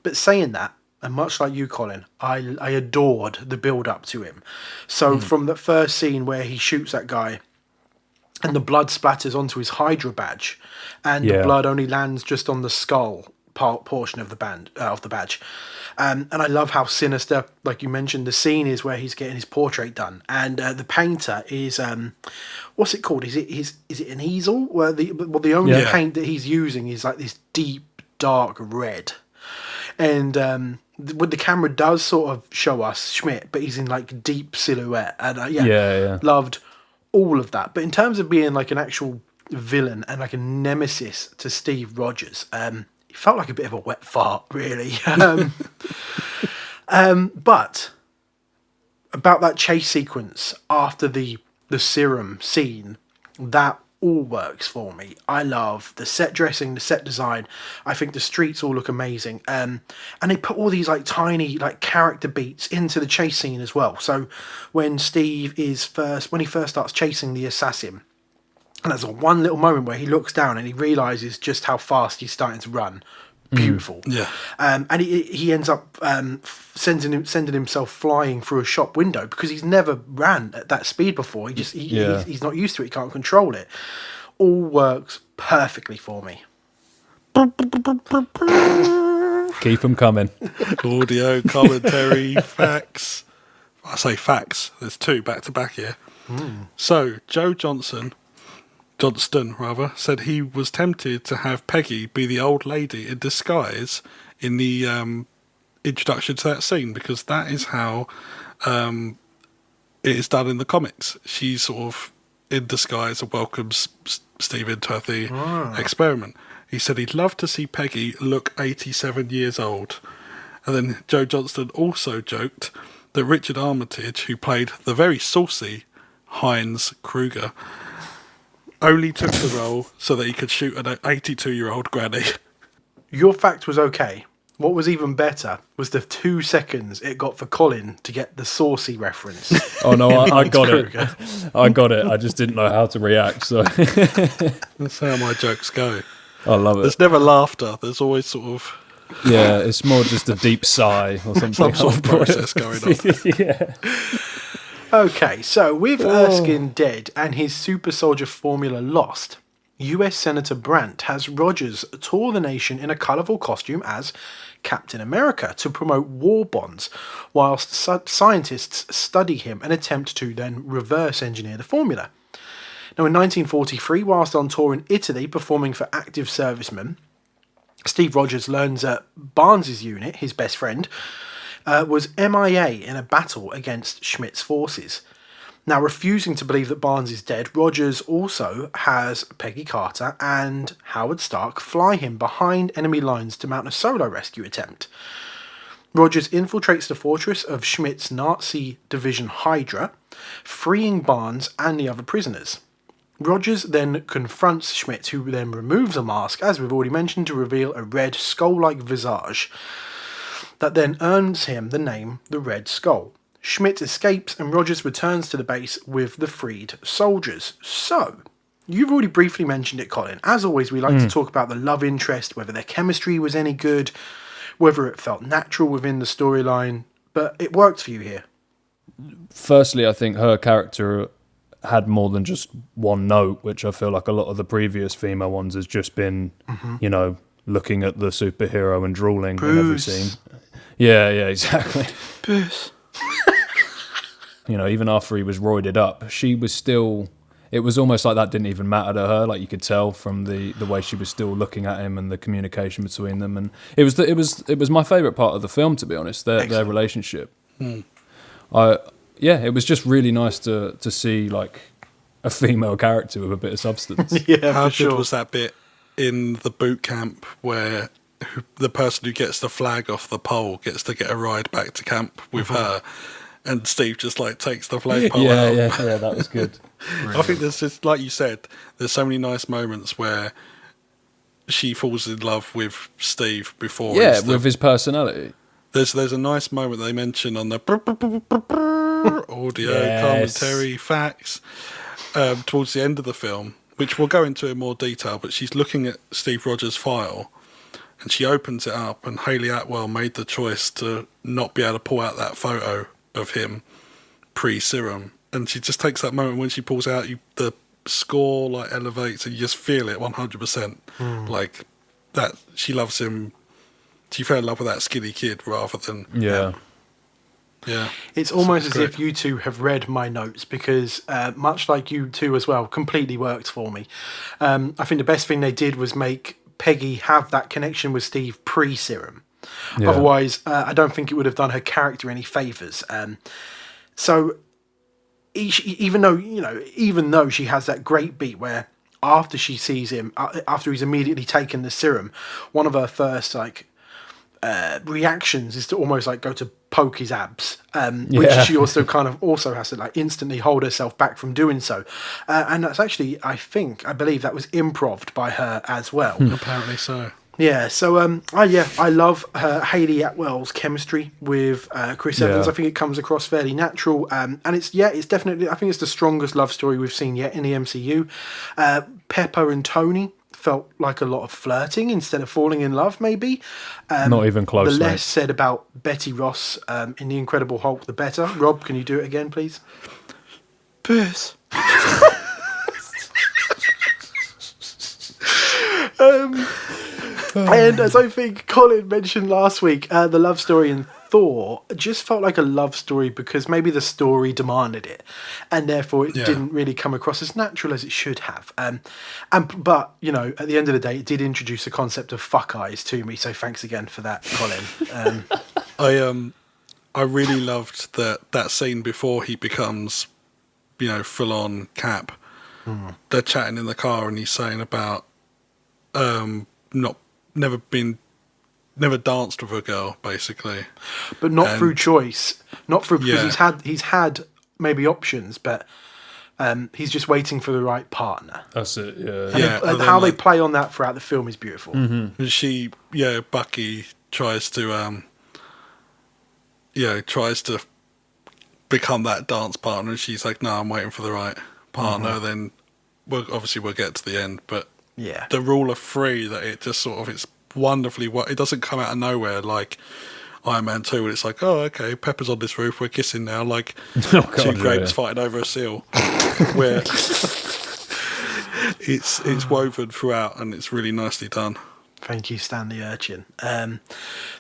But saying that, and much like you, Colin, I adored the build-up to him. So from the first scene where he shoots that guy and the blood splatters onto his Hydra badge, and the blood only lands just on the skull portion of the badge. And I love how sinister, like you mentioned, the scene is where he's getting his portrait done. And the painter is... what's it called? Is it an easel? Where the only paint that he's using is like this deep, dark red. And... what the camera does sort of show us Schmidt, but he's in like deep silhouette, and loved all of that. But in terms of being like an actual villain and like a nemesis to Steve Rogers, he felt like a bit of a wet fart, really. But about that chase sequence after the serum scene, that all works for me. I love the set dressing, the set design. I think the streets all look amazing. And they put all these like tiny like character beats into the chase scene as well. So when Steve when he first starts chasing the assassin, and there's one little moment where he looks down and he realizes just how fast he's starting to run. Beautiful. Yeah. And he ends up sending himself flying through a shop window, because he's never ran at that speed before. He's not used to it. He can't control it. All works perfectly for me. Keep them coming. Audio commentary, facts. I say facts. There's two back to back here. So Joe Johnston, said he was tempted to have Peggy be the old lady in disguise in the introduction to that scene, because that is how it is done in the comics. She's sort of in disguise and welcomes Steve into the experiment. He said he'd love to see Peggy look 87 years old. And then Joe Johnston also joked that Richard Armitage, who played the very saucy Heinz Kruger, only took the role so that he could shoot an 82-year-old granny. Your fact was okay. What was even better was the 2 seconds it got for Colin to get the saucy reference. Oh no, I got Kruger. it. I got it. I just didn't know how to react. So That's how my jokes go. I love it. There's never laughter. There's always sort of Yeah, it's more just a deep sigh or something. some sort of process going on. Yeah. Okay, so with Erskine dead and his super soldier formula lost, US Senator Brandt has Rogers tour the nation in a colourful costume as Captain America to promote war bonds, whilst scientists study him and attempt to then reverse engineer the formula. Now in 1943, whilst on tour in Italy performing for active servicemen, Steve Rogers learns that Barnes' unit, his best friend, was MIA in a battle against Schmidt's forces. Now, refusing to believe that Barnes is dead, Rogers also has Peggy Carter and Howard Stark fly him behind enemy lines to mount a solo rescue attempt. Rogers infiltrates the fortress of Schmidt's Nazi division Hydra, freeing Barnes and the other prisoners. Rogers then confronts Schmidt, who then removes a mask, as we've already mentioned, to reveal a red skull-like visage that then earns him the name the Red Skull. Schmidt escapes and Rogers returns to the base with the freed soldiers. So, you've already briefly mentioned it, Colin. As always, we like to talk about the love interest, whether their chemistry was any good, whether it felt natural within the storyline, but it worked for you here. Firstly, I think her character had more than just one note, which I feel like a lot of the previous female ones has just been, you know, looking at the superhero and drooling in every scene. Yeah, exactly. Bruce. You know, even after he was roided up, she was still... It was almost like that didn't even matter to her. Like you could tell from the way she was still looking at him and the communication between them. And it was my favourite part of the film, to be honest. Their relationship. It was just really nice to see like a female character with a bit of substance. Yeah, How for sure. good was that bit in the boot camp where the person who gets the flag off the pole gets to get a ride back to camp with her, and Steve just like takes the flagpole out. Yeah, that was good. I think there's just, like you said, there's so many nice moments where she falls in love with Steve before. Yeah, with his personality. There's a nice moment they mention on the audio commentary facts towards the end of the film, which we'll go into in more detail, but she's looking at Steve Rogers' file and she opens it up, and Hayley Atwell made the choice to not be able to pull out that photo of him pre-serum, and she just takes that moment when she pulls out, the score like elevates and you just feel it 100%. Like that she loves him. She fell in love with that skinny kid rather than Yeah. It's almost as if you two have read my notes, because much like you two as well, completely worked for me. I think the best thing they did was make Peggy have that connection with Steve pre-serum. Yeah. Otherwise, I don't think it would have done her character any favours. So, even though she has that great beat where after she sees him, after he's immediately taken the serum, one of her first reactions is to almost like go to poke his abs, which she also has to like instantly hold herself back from doing so, and that's actually I believe that was improved by her as well. apparently so. Yeah, so I love Hayley Atwell's chemistry with Chris Evans. I think it comes across fairly natural, and it's definitely, I think it's the strongest love story we've seen yet in the MCU. Pepper and Tony felt like a lot of flirting instead of falling in love, maybe. Not even close. The less mate. said about Betty Ross in The Incredible Hulk, the better. Rob, can you do it again, please? Bruce. And as I think Colin mentioned last week, the love story in Thor just felt like a love story because maybe the story demanded it, and therefore it didn't really come across as natural as it should have. But you know, at the end of the day, it did introduce the concept of fuck eyes to me. So thanks again for that, Colin. I really loved that scene before he becomes, full on Cap. They're chatting in the car, and he's saying about never danced with a girl, basically, but not through choice, not through because he's had maybe options, but He's just waiting for the right partner. That's it. Yeah. And how they play on that throughout the film is beautiful. Mm-hmm. Bucky tries to, tries to become that dance partner, and she's like, "No, I'm waiting for the right partner." Mm-hmm. Then, we'll get to the end, but Yeah. the rule of three, that it just sort of, it's wonderfully, it doesn't come out of nowhere like Iron Man 2, and it's like, oh, okay, Pepper's on this roof, we're kissing now, like two grapes fighting over a seal, where it's woven throughout, and it's really nicely done. Thank you, Stanley Urchin.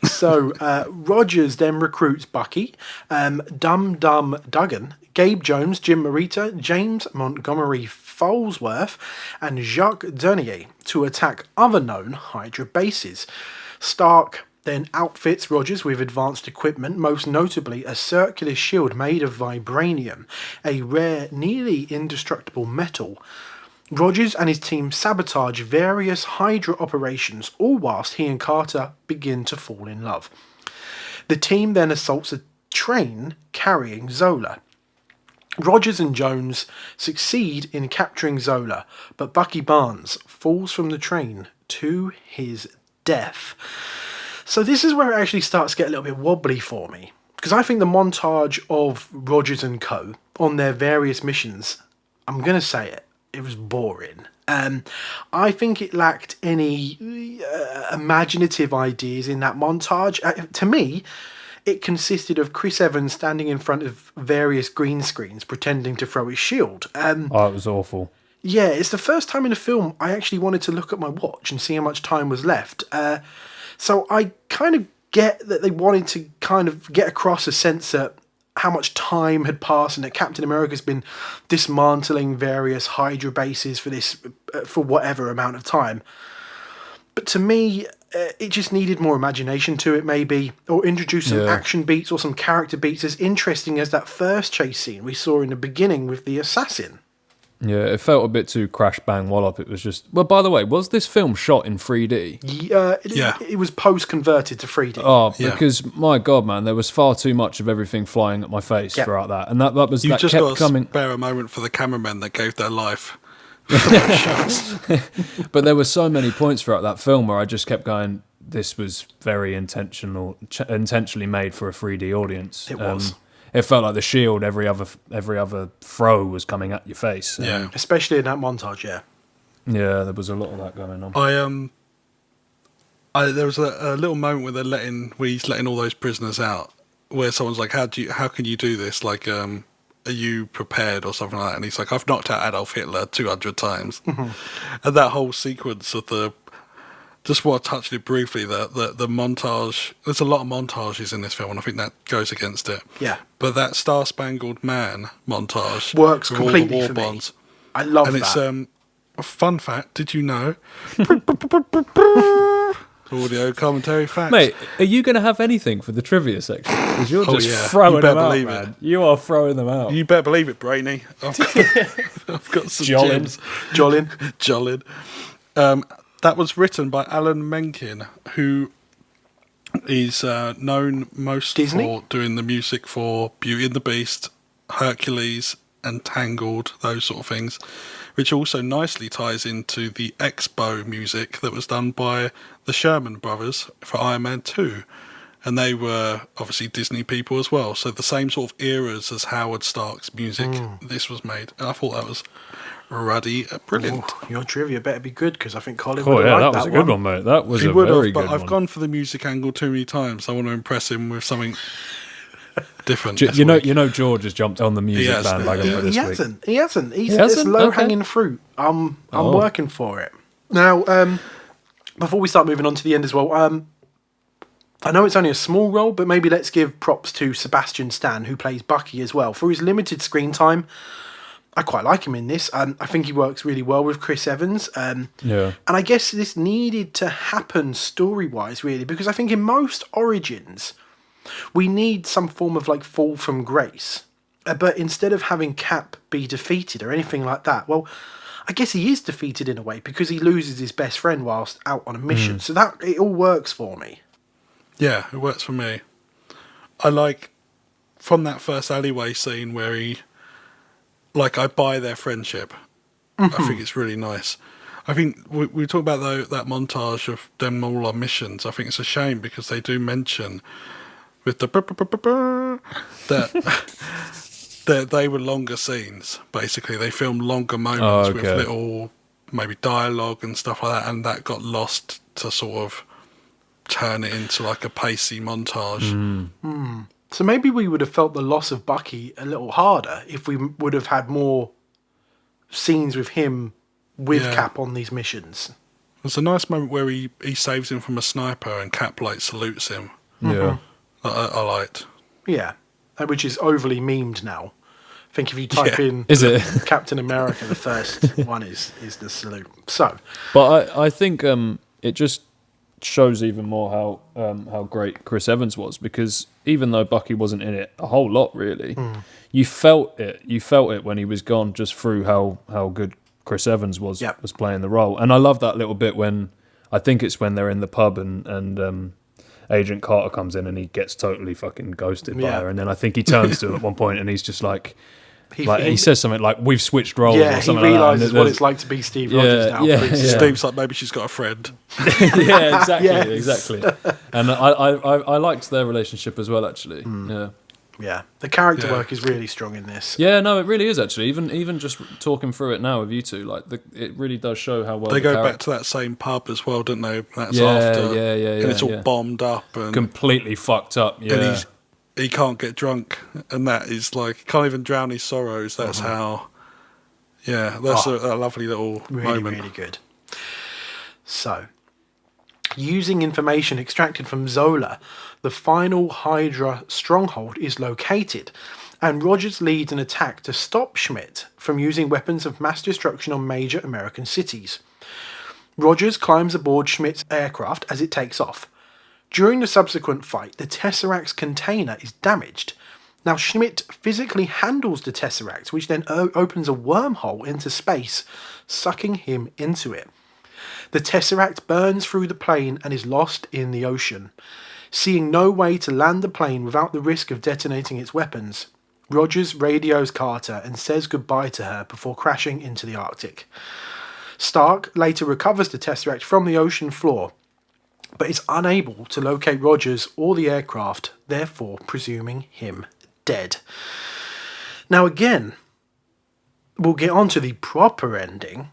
So Rogers then recruits Bucky, Dum Dum Duggan, Gabe Jones, Jim Morita, James Montgomery Falsworth, and Jacques Dernier to attack other known Hydra bases. Stark then outfits Rogers with advanced equipment, most notably a circular shield made of vibranium, a rare, nearly indestructible metal. Rogers and his team sabotage various Hydra operations, all whilst he and Carter begin to fall in love. The team then assaults a train carrying Zola. Rogers and Jones succeed in capturing Zola, but Bucky Barnes falls from the train to his death. So this is where it actually starts to get a little bit wobbly for me, because I think the montage of Rogers and co. on their various missions, I'm going to say it was boring. I think it lacked any imaginative ideas in that montage. To me, it consisted of Chris Evans standing in front of various green screens pretending to throw his shield. It was awful. Yeah, it's the first time in a film I actually wanted to look at my watch and see how much time was left. So I kind of get that they wanted to kind of get across a sense that how much time had passed and that Captain America's been dismantling various Hydra bases for whatever amount of time. But to me, it just needed more imagination to it, maybe, or introduce some action beats or some character beats as interesting as that first chase scene we saw in the beginning with the assassin. Yeah, it felt a bit too crash bang wallop. It was just... Well, by the way, was this film shot in 3D? It was post-converted to 3D. Oh, because, my God, man, there was far too much of everything flying at my face throughout that. And that was... You that just kept got to coming... spare a moment for the cameramen that gave their life. But there were so many points throughout that film where I just kept going, this was very intentionally made for a 3D audience. It was. It felt like the shield every other throw was coming at your face. Yeah, especially in that montage. Yeah, there was a lot of that going on. There was a little moment where he's letting all those prisoners out, where someone's like, "How can you do this? Like, are you prepared or something like that?" And he's like, "I've knocked out Adolf Hitler 200 times." And that whole sequence of just want to touch it briefly, the montage, there's a lot of montages in this film, and I think that goes against it. Yeah. But that Star Spangled Man montage works with completely all the for war me. bonds. I love and that. And it's a fun fact, did you know? Audio commentary facts. Mate, are you going to have anything for the trivia section? Because you're just You throwing better them out, believe man. it. You are throwing them out. You better believe it, Brainy. I've got some gems. Jolin. That was written by Alan Menken, who is known most for doing the music for Beauty and the Beast, Hercules, and Tangled, those sort of things, which also nicely ties into the Expo music that was done by the Sherman Brothers for Iron Man 2. And they were obviously Disney people as well, so the same sort of eras as Howard Stark's music this was made. And I thought that was ruddy, brilliant. Oh, your trivia better be good, because I think Colin Oh would yeah, like that was a good one, mate. That was a very good one. I've gone for the music angle too many times. I want to impress him with something different. You know, George has jumped on the music bandwagon for this week. He hasn't. It's low-hanging fruit. I'm working for it. Now, before we start moving on to the end as well, I know it's only a small role, but maybe let's give props to Sebastian Stan, who plays Bucky as well. For his limited screen time, I quite like him in this. I think he works really well with Chris Evans. And I guess this needed to happen story-wise, really, because I think in most Origins, we need some form of fall from grace. But instead of having Cap be defeated or anything like that, well, I guess he is defeated in a way because he loses his best friend whilst out on a mission. So that it all works for me. Yeah, it works for me. I like, from that first alleyway scene where like, I buy their friendship. I think it's really nice. I think we talk about that montage of them all on missions. I think it's a shame because they do mention with the that they were longer scenes. Basically, they filmed longer moments with little maybe dialogue and stuff like that, and that got lost to sort of turn it into like a pacey montage. So maybe we would have felt the loss of Bucky a little harder if we would have had more scenes with him with Cap on these missions. There's a nice moment where he saves him from a sniper and Cap like salutes him. Yeah. I liked. Yeah, which is overly memed now. I think if you type in Is it? Captain America, the first one is the salute. So, But I think it just shows even more how great Chris Evans was, because even though Bucky wasn't in it a whole lot really, you felt it. You felt it when he was gone, just through how good Chris Evans was playing the role. And I love that little bit when I think it's when they're in the pub and Agent Carter comes in and he gets totally fucking ghosted by her, and then I think he turns to him at one point and he's just like. He says something like, "We've switched roles." Yeah, or something he realises like what it's like to be Steve Rogers now. Yeah. Steve's like, maybe she's got a friend. Yeah, exactly, Yes. exactly. And I liked their relationship as well, actually. Yeah, the character work is really strong in this. Yeah, no, it really is actually. Even just talking through it now with you two, like it really does show how well They go back to that same pub as well, don't they? That's Yeah, after, yeah, and it's all bombed up and completely fucked up. Yeah, and he can't get drunk, and that is like, he can't even drown his sorrows. That's how. Yeah, that's a lovely little Really, moment. really good. So, using information extracted from Zola, the final Hydra stronghold is located, and Rogers leads an attack to stop Schmidt from using weapons of mass destruction on major American cities. Rogers climbs aboard Schmidt's aircraft as it takes off. During the subsequent fight, the Tesseract's container is damaged. Now, Schmidt physically handles the Tesseract, which then opens a wormhole into space, sucking him into it. The Tesseract burns through the plane and is lost in the ocean. Seeing no way to land the plane without the risk of detonating its weapons, Rogers radios Carter and says goodbye to her before crashing into the Arctic. Stark later recovers the Tesseract from the ocean floor, but is unable to locate Rogers or the aircraft, therefore presuming him dead. Now again, we'll get on to the proper ending,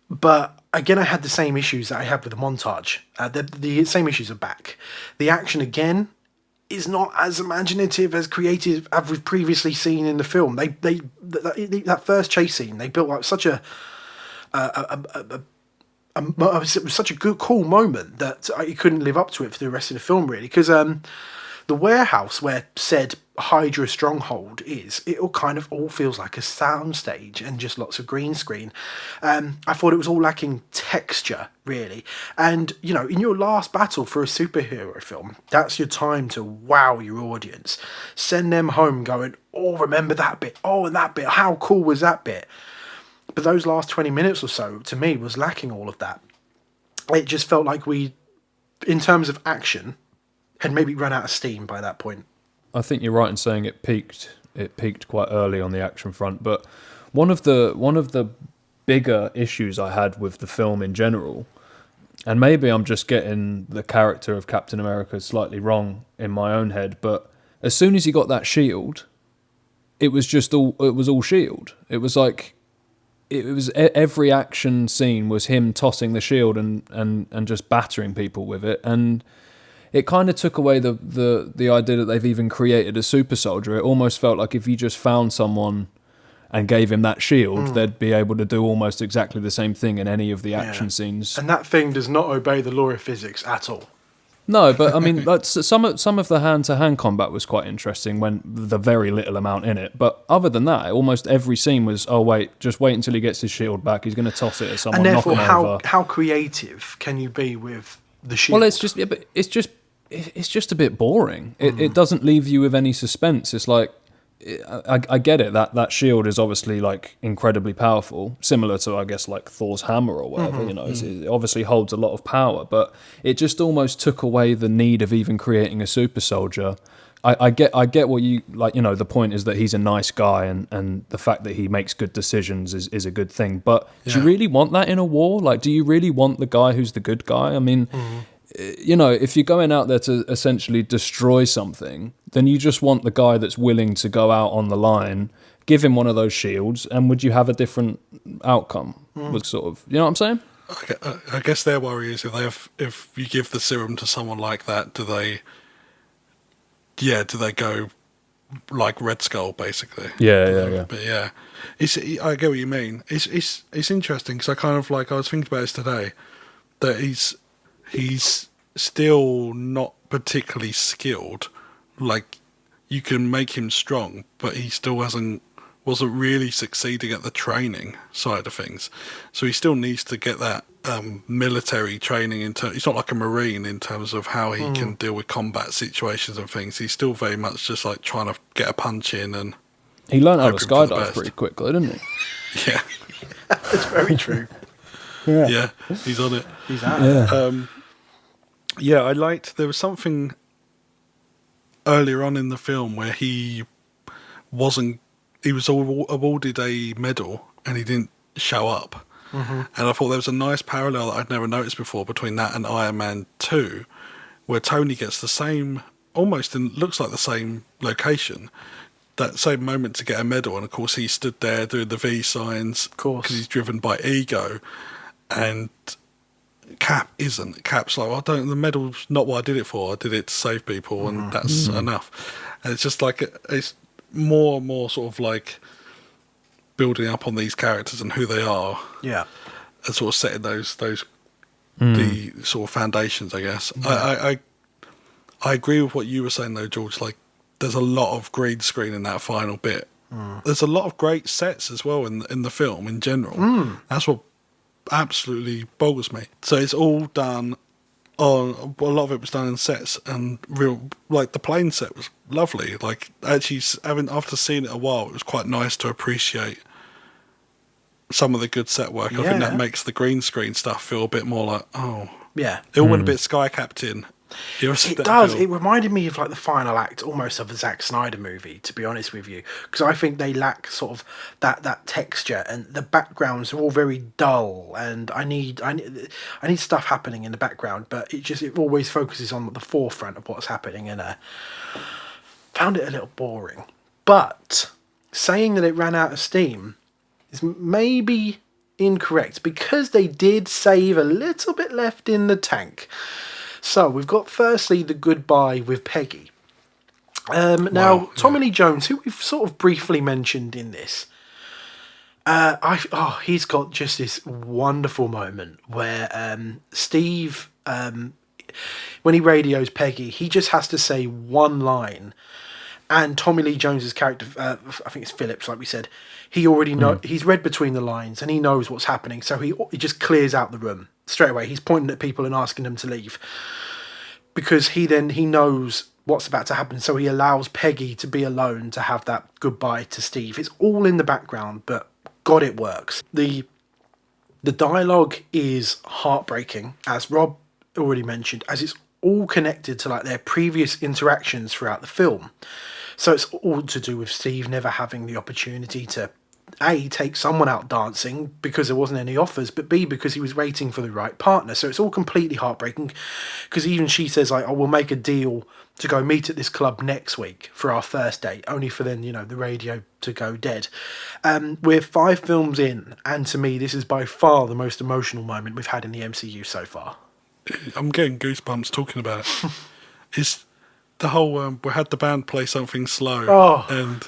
but again I had the same issues that I had with the montage. The same issues are back. The action again is not as imaginative, as creative as we've previously seen in the film. That first chase scene, they built up such it was such a good, cool moment that I couldn't live up to it for the rest of the film, really. Because the warehouse where said Hydra stronghold is, it all kind of all feels like a soundstage and just lots of green screen. I thought it was all lacking texture, really. And, you know, in your last battle for a superhero film, that's your time to wow your audience. Send them home going, oh, remember that bit? Oh, and that bit. How cool was that bit? But those last 20 minutes or so, to me, was lacking all of that. It just felt like we, in terms of action, had maybe run out of steam by that point. I think you're right in saying it peaked. It peaked quite early on the action front. But one of the bigger issues I had with the film in general, and maybe I'm just getting the character of Captain America slightly wrong in my own head, but as soon as he got that shield, it was all shield. It was like, it was every action scene was him tossing the shield and just battering people with it, and it kind of took away the idea that they've even created a super soldier. It almost felt like if you just found someone and gave him that shield, they'd be able to do almost exactly the same thing in any of the action scenes. And that thing does not obey the law of physics at all. No, but I mean, some of the hand-to-hand combat was quite interesting when the very little amount in it. But other than that, almost every scene was, oh wait, just wait until he gets his shield back. He's going to toss it at someone, And therefore, knock him over. how creative can you be with the shield? Well, it's just a bit boring. It doesn't leave you with any suspense. It's like, I get it that shield is obviously like incredibly powerful, similar to, I guess, like Thor's hammer or whatever. You know, it obviously holds a lot of power, but it just almost took away the need of even creating a super soldier. I get what you like. You know, the point is that he's a nice guy, and the fact that he makes good decisions is a good thing. But do you really want that in a war? Like, do you really want the guy who's the good guy? I mean, you know, if you're going out there to essentially destroy something, then you just want the guy that's willing to go out on the line. Give him one of those shields, and would you have a different outcome? Was sort of, you know what I'm saying? I guess their worry is if you give the serum to someone like that, do they go like Red Skull basically? Yeah. But yeah, I get what you mean. It's interesting because I was thinking about this today, that he's still not particularly skilled. Like, you can make him strong, but he still wasn't really succeeding at the training side of things. So he still needs to get that military training. He's not like a Marine in terms of how he can deal with combat situations and things. He's still very much just like trying to get a punch in. And he learned how to skydive pretty quickly, didn't he? Yeah. That's very true. Yeah, he's on it. He's out. Yeah, I liked, there was something earlier on in the film where he was awarded a medal and he didn't show up. And I thought there was a nice parallel that I'd never noticed before between that and Iron Man 2, where Tony gets the same, looks like the same location, that same moment to get a medal, and of course he stood there doing the V signs, of course, because he's driven by ego, and Cap isn't. Cap's like, well, the medal's not what I did it for. I did it to save people, and that's enough. And it's just like, it's more and more sort of like building up on these characters and who they are. Yeah. And sort of setting those the sort of foundations, I guess. Yeah. I agree with what you were saying though, George. Like, there's a lot of green screen in that final bit. There's a lot of great sets as well in the film in general. That's what absolutely boggles me. So it's all done on, a lot of it was done in sets, and real, like the plane set was lovely. Like, actually, after seeing it a while, it was quite nice to appreciate some of the good set work. I think that makes the green screen stuff feel a bit more like, it all went a bit Sky Captain. It does. It reminded me of like the final act, almost of a Zack Snyder movie, to be honest with you, because I think they lack sort of that texture, and the backgrounds are all very dull. And I need stuff happening in the background, but it always focuses on the forefront of what's happening, and found it a little boring. But saying that it ran out of steam is maybe incorrect, because they did save a little bit left in the tank. So we've got firstly the goodbye with Peggy. Now, Tommy Lee Jones, who we've sort of briefly mentioned in this, he's got just this wonderful moment where Steve, when he radios Peggy, he just has to say one line, and Tommy Lee Jones's character, I think it's Phillips, like we said, he already he's read between the lines and he knows what's happening, so he just clears out the room straight away. He's pointing at people and asking them to leave, because he knows what's about to happen, so he allows Peggy to be alone to have that goodbye to Steve. It's all in the background, but God, it works. The dialogue is heartbreaking, as Rob already mentioned, as it's all connected to like their previous interactions throughout the film. So it's all to do with Steve never having the opportunity to A, take someone out dancing because there wasn't any offers, but B, because he was waiting for the right partner. So it's all completely heartbreaking, because even she says, like, we'll make a deal to go meet at this club next week for our first date, only for then, the radio to go dead. We're 5 films in, and to me, this is by far the most emotional moment we've had in the MCU so far. I'm getting goosebumps talking about it. It's the whole, we had the band play something slow, and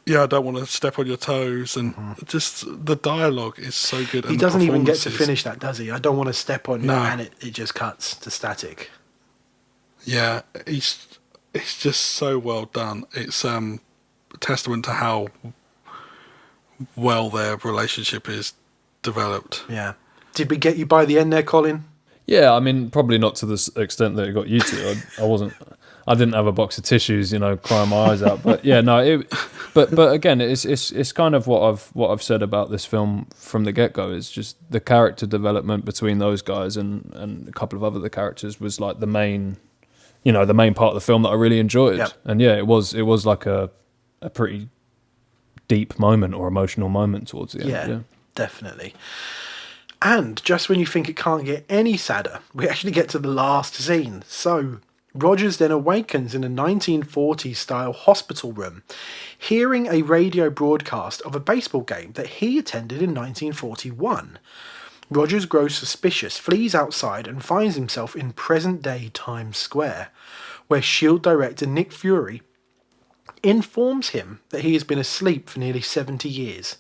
I don't want to step on your toes, and just the dialogue is so good. He doesn't even get to finish that, does he? I don't want to step on you, and it just cuts to static. Yeah, it's just so well done. It's a testament to how well their relationship is developed. Yeah. Did we get you by the end there, Colin? Yeah, I mean, probably not to the extent that it got you to. I didn't have a box of tissues, crying my eyes out. But yeah, no. But again, it's kind of what I've said about this film from the get-go. Is just the character development between those guys and a couple of other characters was like the main the main part of the film that I really enjoyed. Yep. And yeah, it was like a pretty deep moment or emotional moment towards the end. Yeah, definitely. And just when you think it can't get any sadder, we actually get to the last scene. So Rogers then awakens in a 1940s-style hospital room, hearing a radio broadcast of a baseball game that he attended in 1941. Rogers grows suspicious, flees outside, and finds himself in present-day Times Square, where S.H.I.E.L.D. director Nick Fury informs him that he has been asleep for nearly 70 years.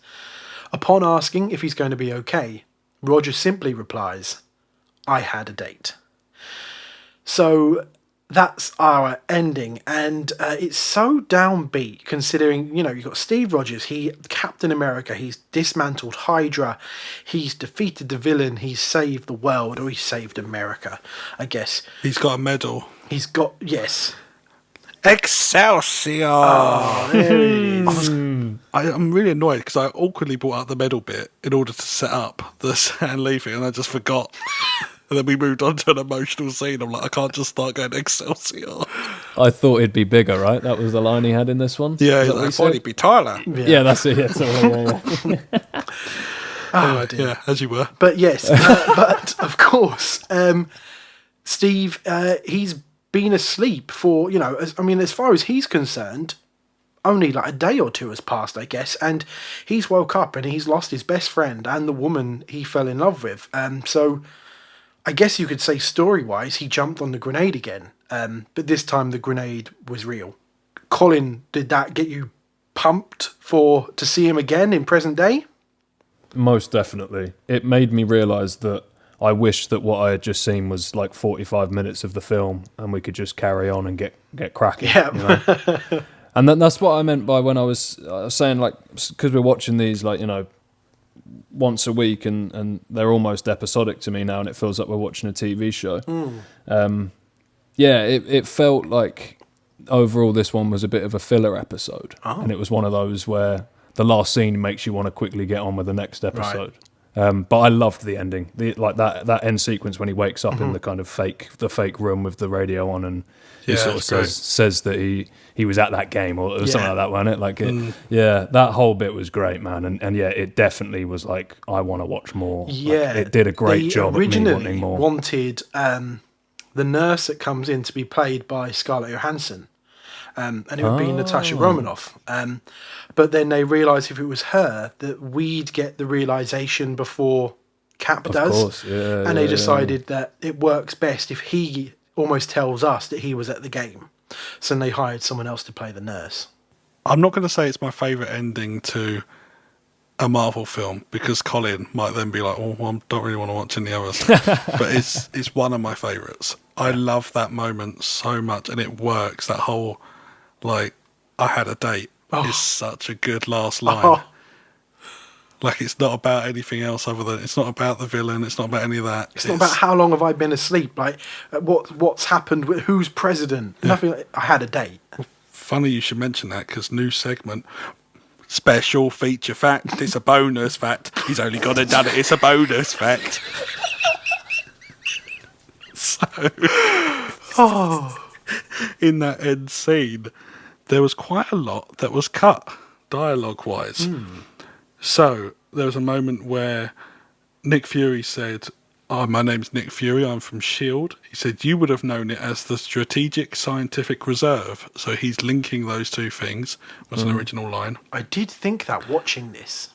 Upon asking if he's going to be okay, Rogers simply replies, "I had a date." So that's our ending, and it's so downbeat considering, you've got Steve Rogers, Captain America, he's dismantled Hydra, he's defeated the villain, he's saved the world, or he's saved America, I guess. He's got a medal. He's got, yes. Excelsior! Oh, there it is. I'm really annoyed because I awkwardly brought out the medal bit in order to set up the Stan Lee thing, and I just forgot. And then we moved on to an emotional scene. I'm like, I can't just start going Excelsior. I thought it'd be bigger, right? That was the line he had in this one. Yeah, Is that what I he thought said? he'd be Tyler. Yeah, that's it. Yeah, sorry, yeah. Oh, dear. Yeah, as you were. But yes, but of course, Steve, he's been asleep for, as far as he's concerned, only like a day or two has passed, I guess, and he's woke up and he's lost his best friend and the woman he fell in love with. So I guess you could say story-wise, he jumped on the grenade again, but this time the grenade was real. Colin, did that get you pumped to see him again in present day? Most definitely. It made me realise that I wish that what I had just seen was like 45 minutes of the film and we could just carry on and get cracking. Yeah. And that's what I meant by when I was saying, like, because we're watching these, like, once a week and they're almost episodic to me now and it feels like we're watching a TV show. It felt like overall this one was a bit of a filler episode. And it was one of those where the last scene makes you want to quickly get on with the next episode. But I loved the ending, that end sequence when he wakes up in the kind of fake room with the radio on, and he sort of says that he was at that game or something like that, wasn't it? Like, that whole bit was great, man, and it definitely was like, I want to watch more. Yeah, like, it did a great job at me wanting more. Wanted the nurse that comes in to be played by Scarlett Johansson. And it would be Natasha Romanoff. But then they realised if it was her, that we'd get the realisation before Cap does. Of course, yeah. And they decided that it works best if he almost tells us that he was at the game. So then they hired someone else to play the nurse. I'm not going to say it's my favourite ending to a Marvel film because Colin might then be like, I don't really want to watch any others. But it's one of my favourites. I love that moment so much, and it works. That whole, like, I had a date is such a good last line. Like, it's not about anything else other than, it's not about the villain, it's not about any of that. It's not about how long have I been asleep, like what's happened, who's president, nothing. Like, I had a date. Funny you should mention that, because new segment, special feature fact, it's a bonus fact. He's only gone and done it, it's a bonus fact. So, in that end scene, there was quite a lot that was cut, dialogue-wise. So, there was a moment where Nick Fury said, my name's Nick Fury, I'm from S.H.I.E.L.D. He said, you would have known it as the Strategic Scientific Reserve. So he's linking those two things. Was an original line. I did think that watching this.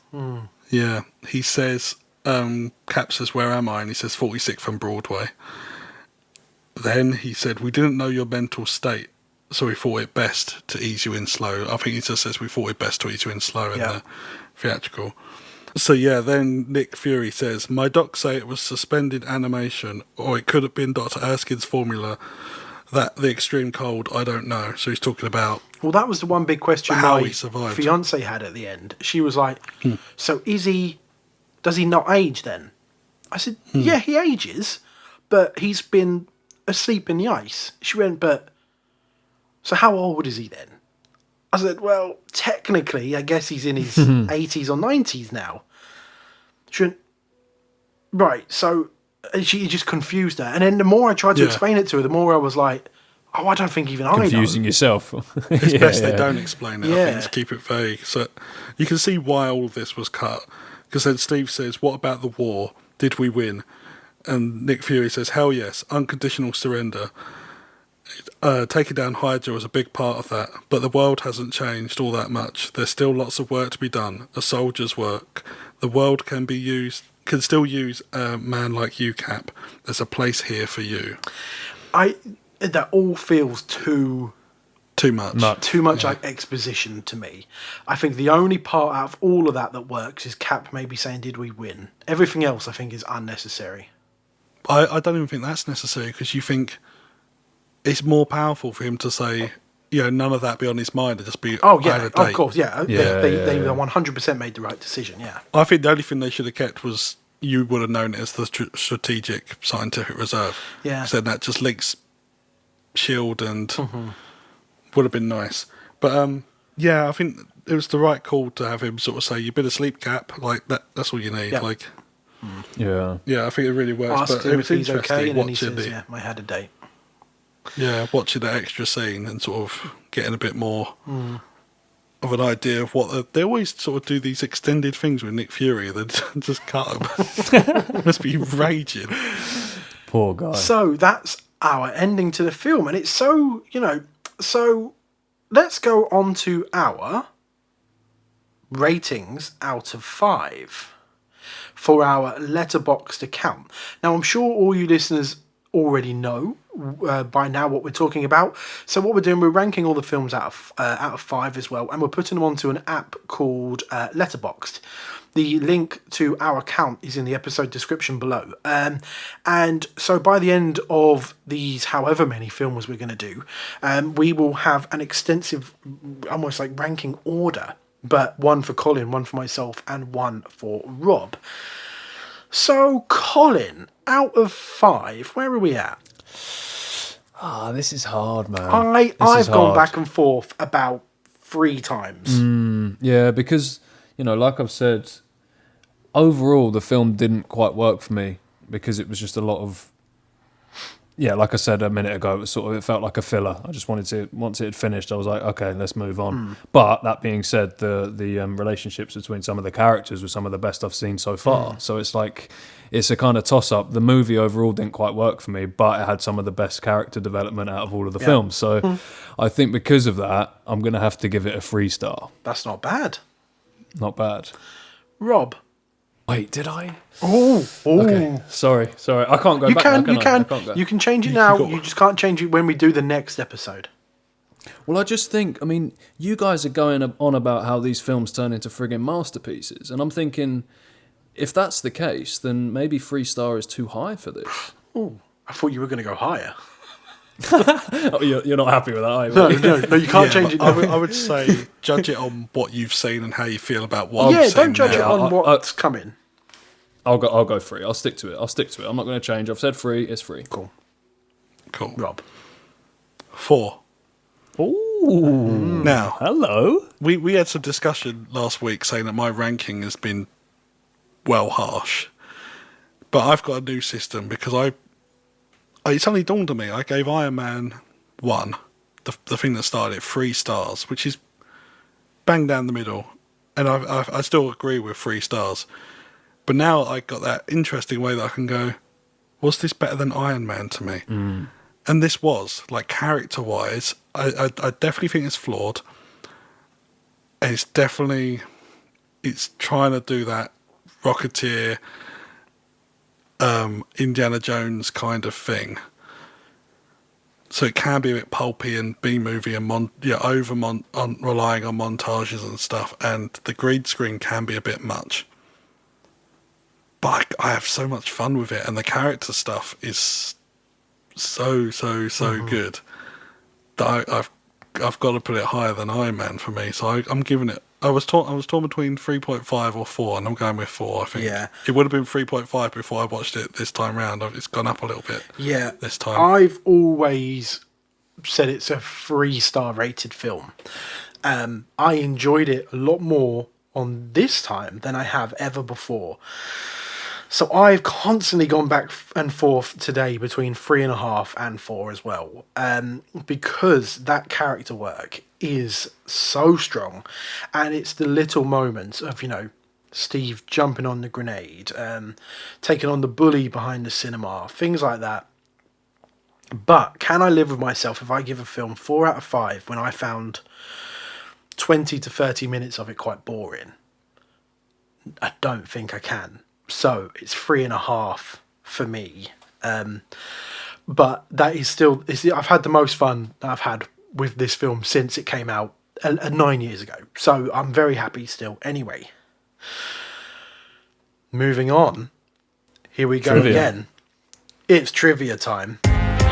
Yeah, he says, Cap says, where am I? And he says, 46th and Broadway. Then he said, we didn't know your mental state, so we thought it best to ease you in slow. I think he just says we thought it best to ease you in slow in the theatrical. So yeah, then Nick Fury says, my docs say it was suspended animation, or it could have been Dr. Erskine's formula, that the extreme cold, I don't know. So he's talking about... Well, that was the one big question how my he survived. fiance had at the end. She was like, so does he not age then? I said, yeah, he ages, but he's been asleep in the ice. She went, so how old is he then? I said, well, technically, I guess he's in his 80s or 90s now. She went, right, so she just confused her. And then the more I tried to explain it to her, the more I was like, Oh, I don't think even confusing I know. yourself. It's best they don't explain it. I Yeah. think to keep it vague. So you can see why all of this was cut. Because then Steve says, "What about the war? Did we win?" And Nick Fury says, "Hell yes, unconditional surrender. Taking down Hydra was a big part of that, but the world hasn't changed all that much. There's still lots of work to be done, a soldier's work. The world can still use a man like you, Cap. There's a place here for you." That all feels too much. like exposition to me. I think the only part out of all of that works is Cap maybe saying, "Did we win?" Everything else I think is unnecessary. I don't even think that's necessary, because you think it's more powerful for him to say, none of that be on his mind and just be, Oh "I yeah, had a date." of course, yeah. Yeah, They yeah. 100% made the right decision. Yeah. I think the only thing they should have kept was, you would have known it as the strategic scientific reserve. Yeah. So that just links SHIELD and would have been nice. But I think it was the right call to have him sort of say, "You've been asleep, Cap." Like that's all you need. Yeah. Like, Yeah. yeah, I think it really works. Asked But him it if was he's interesting okay, and then he watching says, "Yeah, I had a date." watching the extra scene and sort of getting a bit more of an idea of what they always sort of do these extended things with Nick Fury. They just cut him. Must be raging. Poor guy. So that's our ending to the film, and it's so So let's go on to our ratings out of 5 for our Letterboxd account. Now, I'm sure all you listeners already know by now what we're talking about. So what we're doing, we're ranking all the films out of 5 as well, and we're putting them onto an app called Letterboxd. The link to our account is in the episode description below. And so by the end of these however many films we're going to do, we will have an extensive, almost like ranking order, but one for Colin, one for myself, and one for Rob. So, Colin, out of 5, where are we at? This is hard, man. I've gone back and forth about 3 times. Yeah, because, like I've said, overall the film didn't quite work for me because it was just a lot of, like I said a minute ago, it felt like a filler. I just once it had finished, I was like, okay, let's move on. But that being said, the relationships between some of the characters were some of the best I've seen so far. So it's like, it's a kind of toss-up. The movie overall didn't quite work for me, but it had some of the best character development out of all of the films. So I think because of that, I'm going to have to give it a 3-star. That's not bad. Not bad. Rob? Wait, did I? Oh, Okay, sorry. I can't go You back can, now, you I? can. I can't go. You can change it now. You just can't change it when we do the next episode. Well, I just think, you guys are going on about how these films turn into friggin' masterpieces, and I'm thinking, if that's the case, then maybe 3-star is too high for this. Oh, I thought you were going to go higher. Oh, you're not happy with that, are you? No, you can't change it. I would say judge it on what you've seen and how you feel about what Yeah, I've seen don't judge it now. on what's coming. I'll go 3. I'll stick to it. I'm not going to change. I've said 3. It's 3. Cool. Rob. 4. Ooh. Now, Hello. we had some discussion last week saying that my ranking has been harsh. But I've got a new system because it suddenly dawned on me. I gave Iron Man 1, the thing that started it, 3 stars, which is bang down the middle. And I still agree with 3 stars. But now I got that interesting way that I can go, was this better than Iron Man to me? And this was, like, character-wise, I definitely think it's flawed. And it's trying to do that Rocketeer, Indiana Jones kind of thing. So it can be a bit pulpy and B-movie and relying on montages and stuff. And the green screen can be a bit much. But I have so much fun with it, and the character stuff is so good that I've got to put it higher than Iron Man for me. So I'm giving it. I was torn between 3.5 or 4, and I'm going with 4. I think it would have been 3.5 before I watched it this time round. It's gone up a little bit. Yeah, this time I've always said it's a 3-star rated film. I enjoyed it a lot more on this time than I have ever before. So I've constantly gone back and forth today between 3.5 and 4 as well, because that character work is so strong, and it's the little moments of, Steve jumping on the grenade, taking on the bully behind the cinema, things like that. But can I live with myself if I give a film 4 out of 5 when I found 20 to 30 minutes of it quite boring? I don't think I can. So it's 3.5 for me. But that is still, I've had the most fun that I've had with this film since it came out 9 years ago. So I'm very happy still. Anyway, moving on. Here we go Trivia. again. It's trivia time.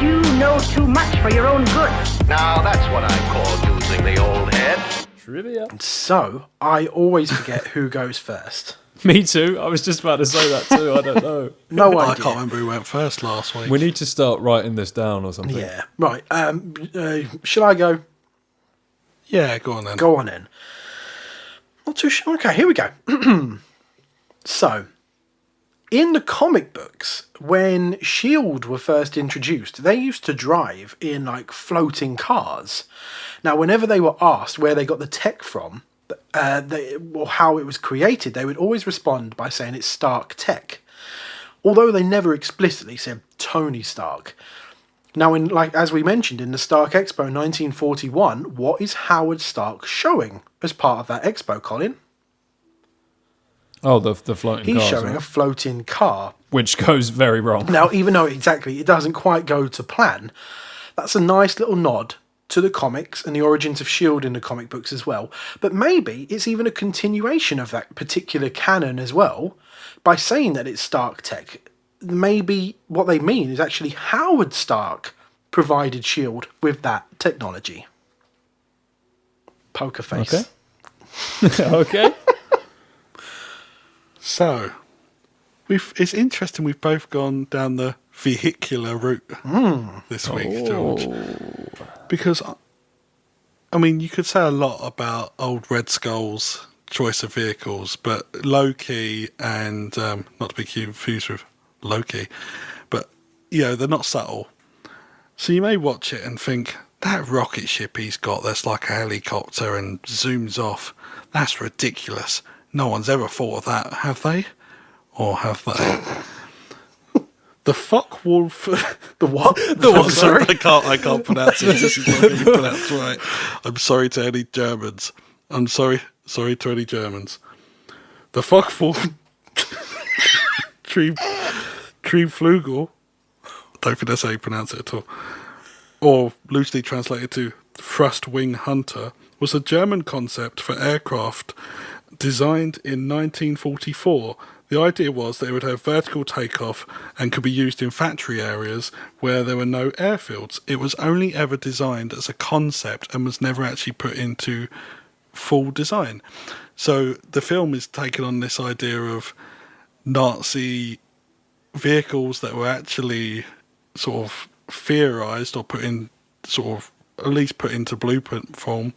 You know too much for your own good. Now that's what I call using the old head. Trivia. So I always forget who goes first. Me too. I was just about to say that too. I don't know. No I idea. can't remember who went first last week. We need to start writing this down or something. Yeah. Right. Shall I go? Yeah, go on then. Go on in. Not too sure. Okay, here we go. So, in the comic books, when S.H.I.E.L.D. were first introduced, they used to drive in floating cars. Now, whenever they were asked where they got the tech from, or how it was created, they would always respond by saying it's Stark tech, although they never explicitly said Tony Stark. Now, as we mentioned in the Stark Expo 1941, what is Howard Stark showing as part of that expo, Colin? Oh, the floating He's cars, showing right? a floating car. Which goes very wrong. Now, even though it doesn't quite go to plan, that's a nice little nod to the comics and the origins of S.H.I.E.L.D. in the comic books as well. But maybe it's even a continuation of that particular canon as well, by saying that it's Stark tech. Maybe what they mean is actually Howard Stark provided S.H.I.E.L.D. with that technology. Poker face. Okay. Okay. So, it's interesting we've both gone down the vehicular route this week, George. Because, you could say a lot about old Red Skull's choice of vehicles, but Loki and, not to be confused with Loki, but, they're not subtle. So you may watch it and think, that rocket ship he's got that's like a helicopter and zooms off, that's ridiculous. No one's ever thought of that, have they? Or have they? The fuck wolf. The what? The what? Sorry, I can't pronounce it. This is not going to be pronounced right. I'm sorry to any Germans. I'm sorry to any Germans. The fuck wolf. Triebflügel. I don't think that's how you pronounce it at all. Or loosely translated to thrust wing hunter, was a German concept for aircraft designed in 1944. The idea was that it would have vertical takeoff and could be used in factory areas where there were no airfields. It was only ever designed as a concept and was never actually put into full design. So the film is taken on this idea of Nazi vehicles that were actually sort of theorized or put in sort of at least put into blueprint form.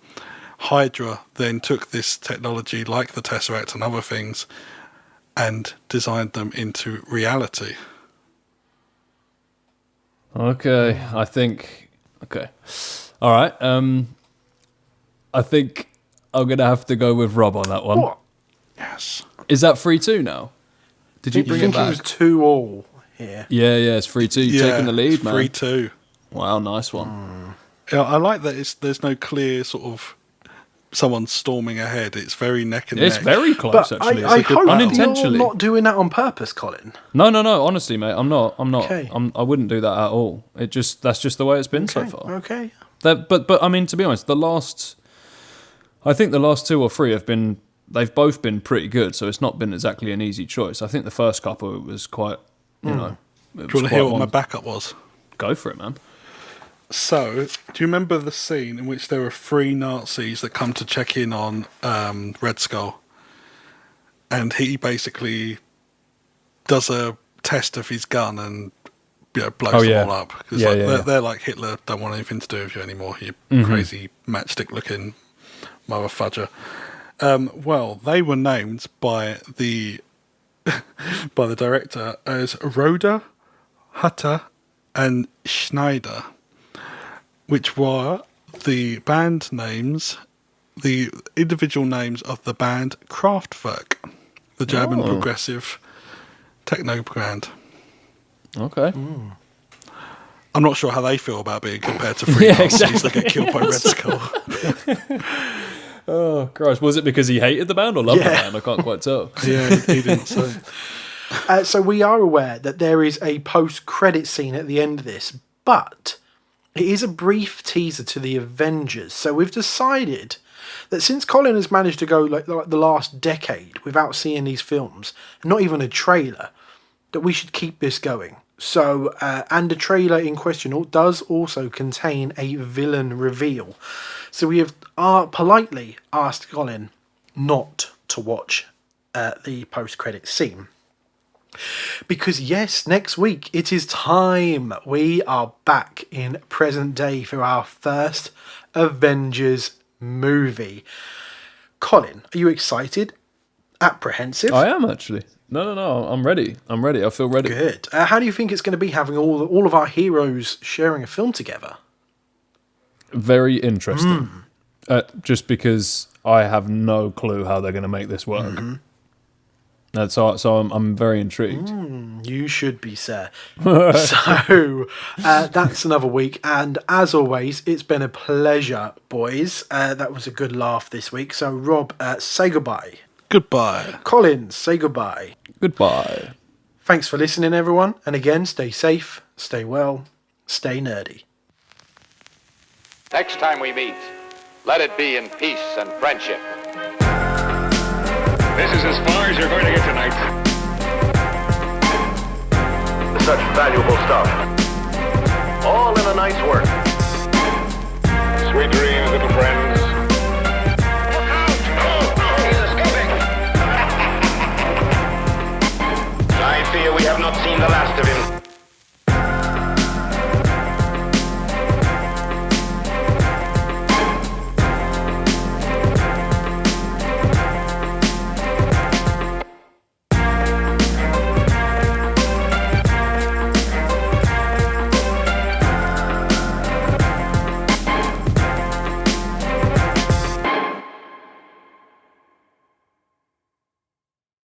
Hydra then took this technology like the Tesseract and other things and designed them into reality. Okay, I think... Okay. All right. I think I'm going to have to go with Rob on that one. What? Yes. Is that 3-2 now? Did you You bring it think it back? was 2-2 here? Yeah, it's 3-2. You're taking the lead, man. 3-2. Wow, nice one. Yeah, I like that there's no clear sort of someone storming ahead. It's very neck and It's neck. very close, But actually. I It's a good hope battle. you're Unintentionally. not doing that on purpose, Colin. No. Honestly, mate, I'm not. Okay. I wouldn't do that at all. That's just the way it's been so far. Okay. But to be honest, I think the last 2 or 3 they've both been pretty good. So it's not been exactly an easy choice. I think the first couple it was quite, Do you want to hear what my backup was? Go for it, man. So, do you remember the scene in which there were 3 Nazis that come to check in on Red Skull? And he basically does a test of his gun and blows them all up. Because they're like, Hitler don't want anything to do with you anymore, you crazy matchstick-looking mother fudger. Well, they were named by the by the director as Roda, Hutter, and Schneider, which were the band names, the individual names of the band Kraftwerk, the German progressive techno band. Okay. I'm not sure how they feel about being compared to Free Nazis that get killed by Red Skull. Oh, Christ. Was it because he hated the band or loved the band? I can't quite tell. Yeah, he didn't say. So we are aware that there is a post-credit scene at the end of this, but it is a brief teaser to the Avengers. So we've decided that since Colin has managed to go like the last decade without seeing these films, not even a trailer, that we should keep this going. So, and the trailer in question does also contain a villain reveal. So we have politely asked Colin not to watch the post-credit scene. Because yes, next week it is time. We are back in present day for our first Avengers movie. Colin, are you excited? Apprehensive? I am, actually. No. I'm ready. I feel ready. Good. How do you think it's going to be having all of our heroes sharing a film together? Very interesting. Just because I have no clue how they're going to make this work. So I'm very intrigued. You should be, sir. So that's another week, and as always, it's been a pleasure, boys. That was a good laugh this week. So Rob, say goodbye. Goodbye. Colin, say goodbye. Goodbye. Thanks for listening, everyone, and again, stay safe, stay well, stay nerdy. Next time we meet, let it be in peace and friendship. This is as far as you're going to get tonight. Such valuable stuff. All in a night's work. Sweet dreams, little friend.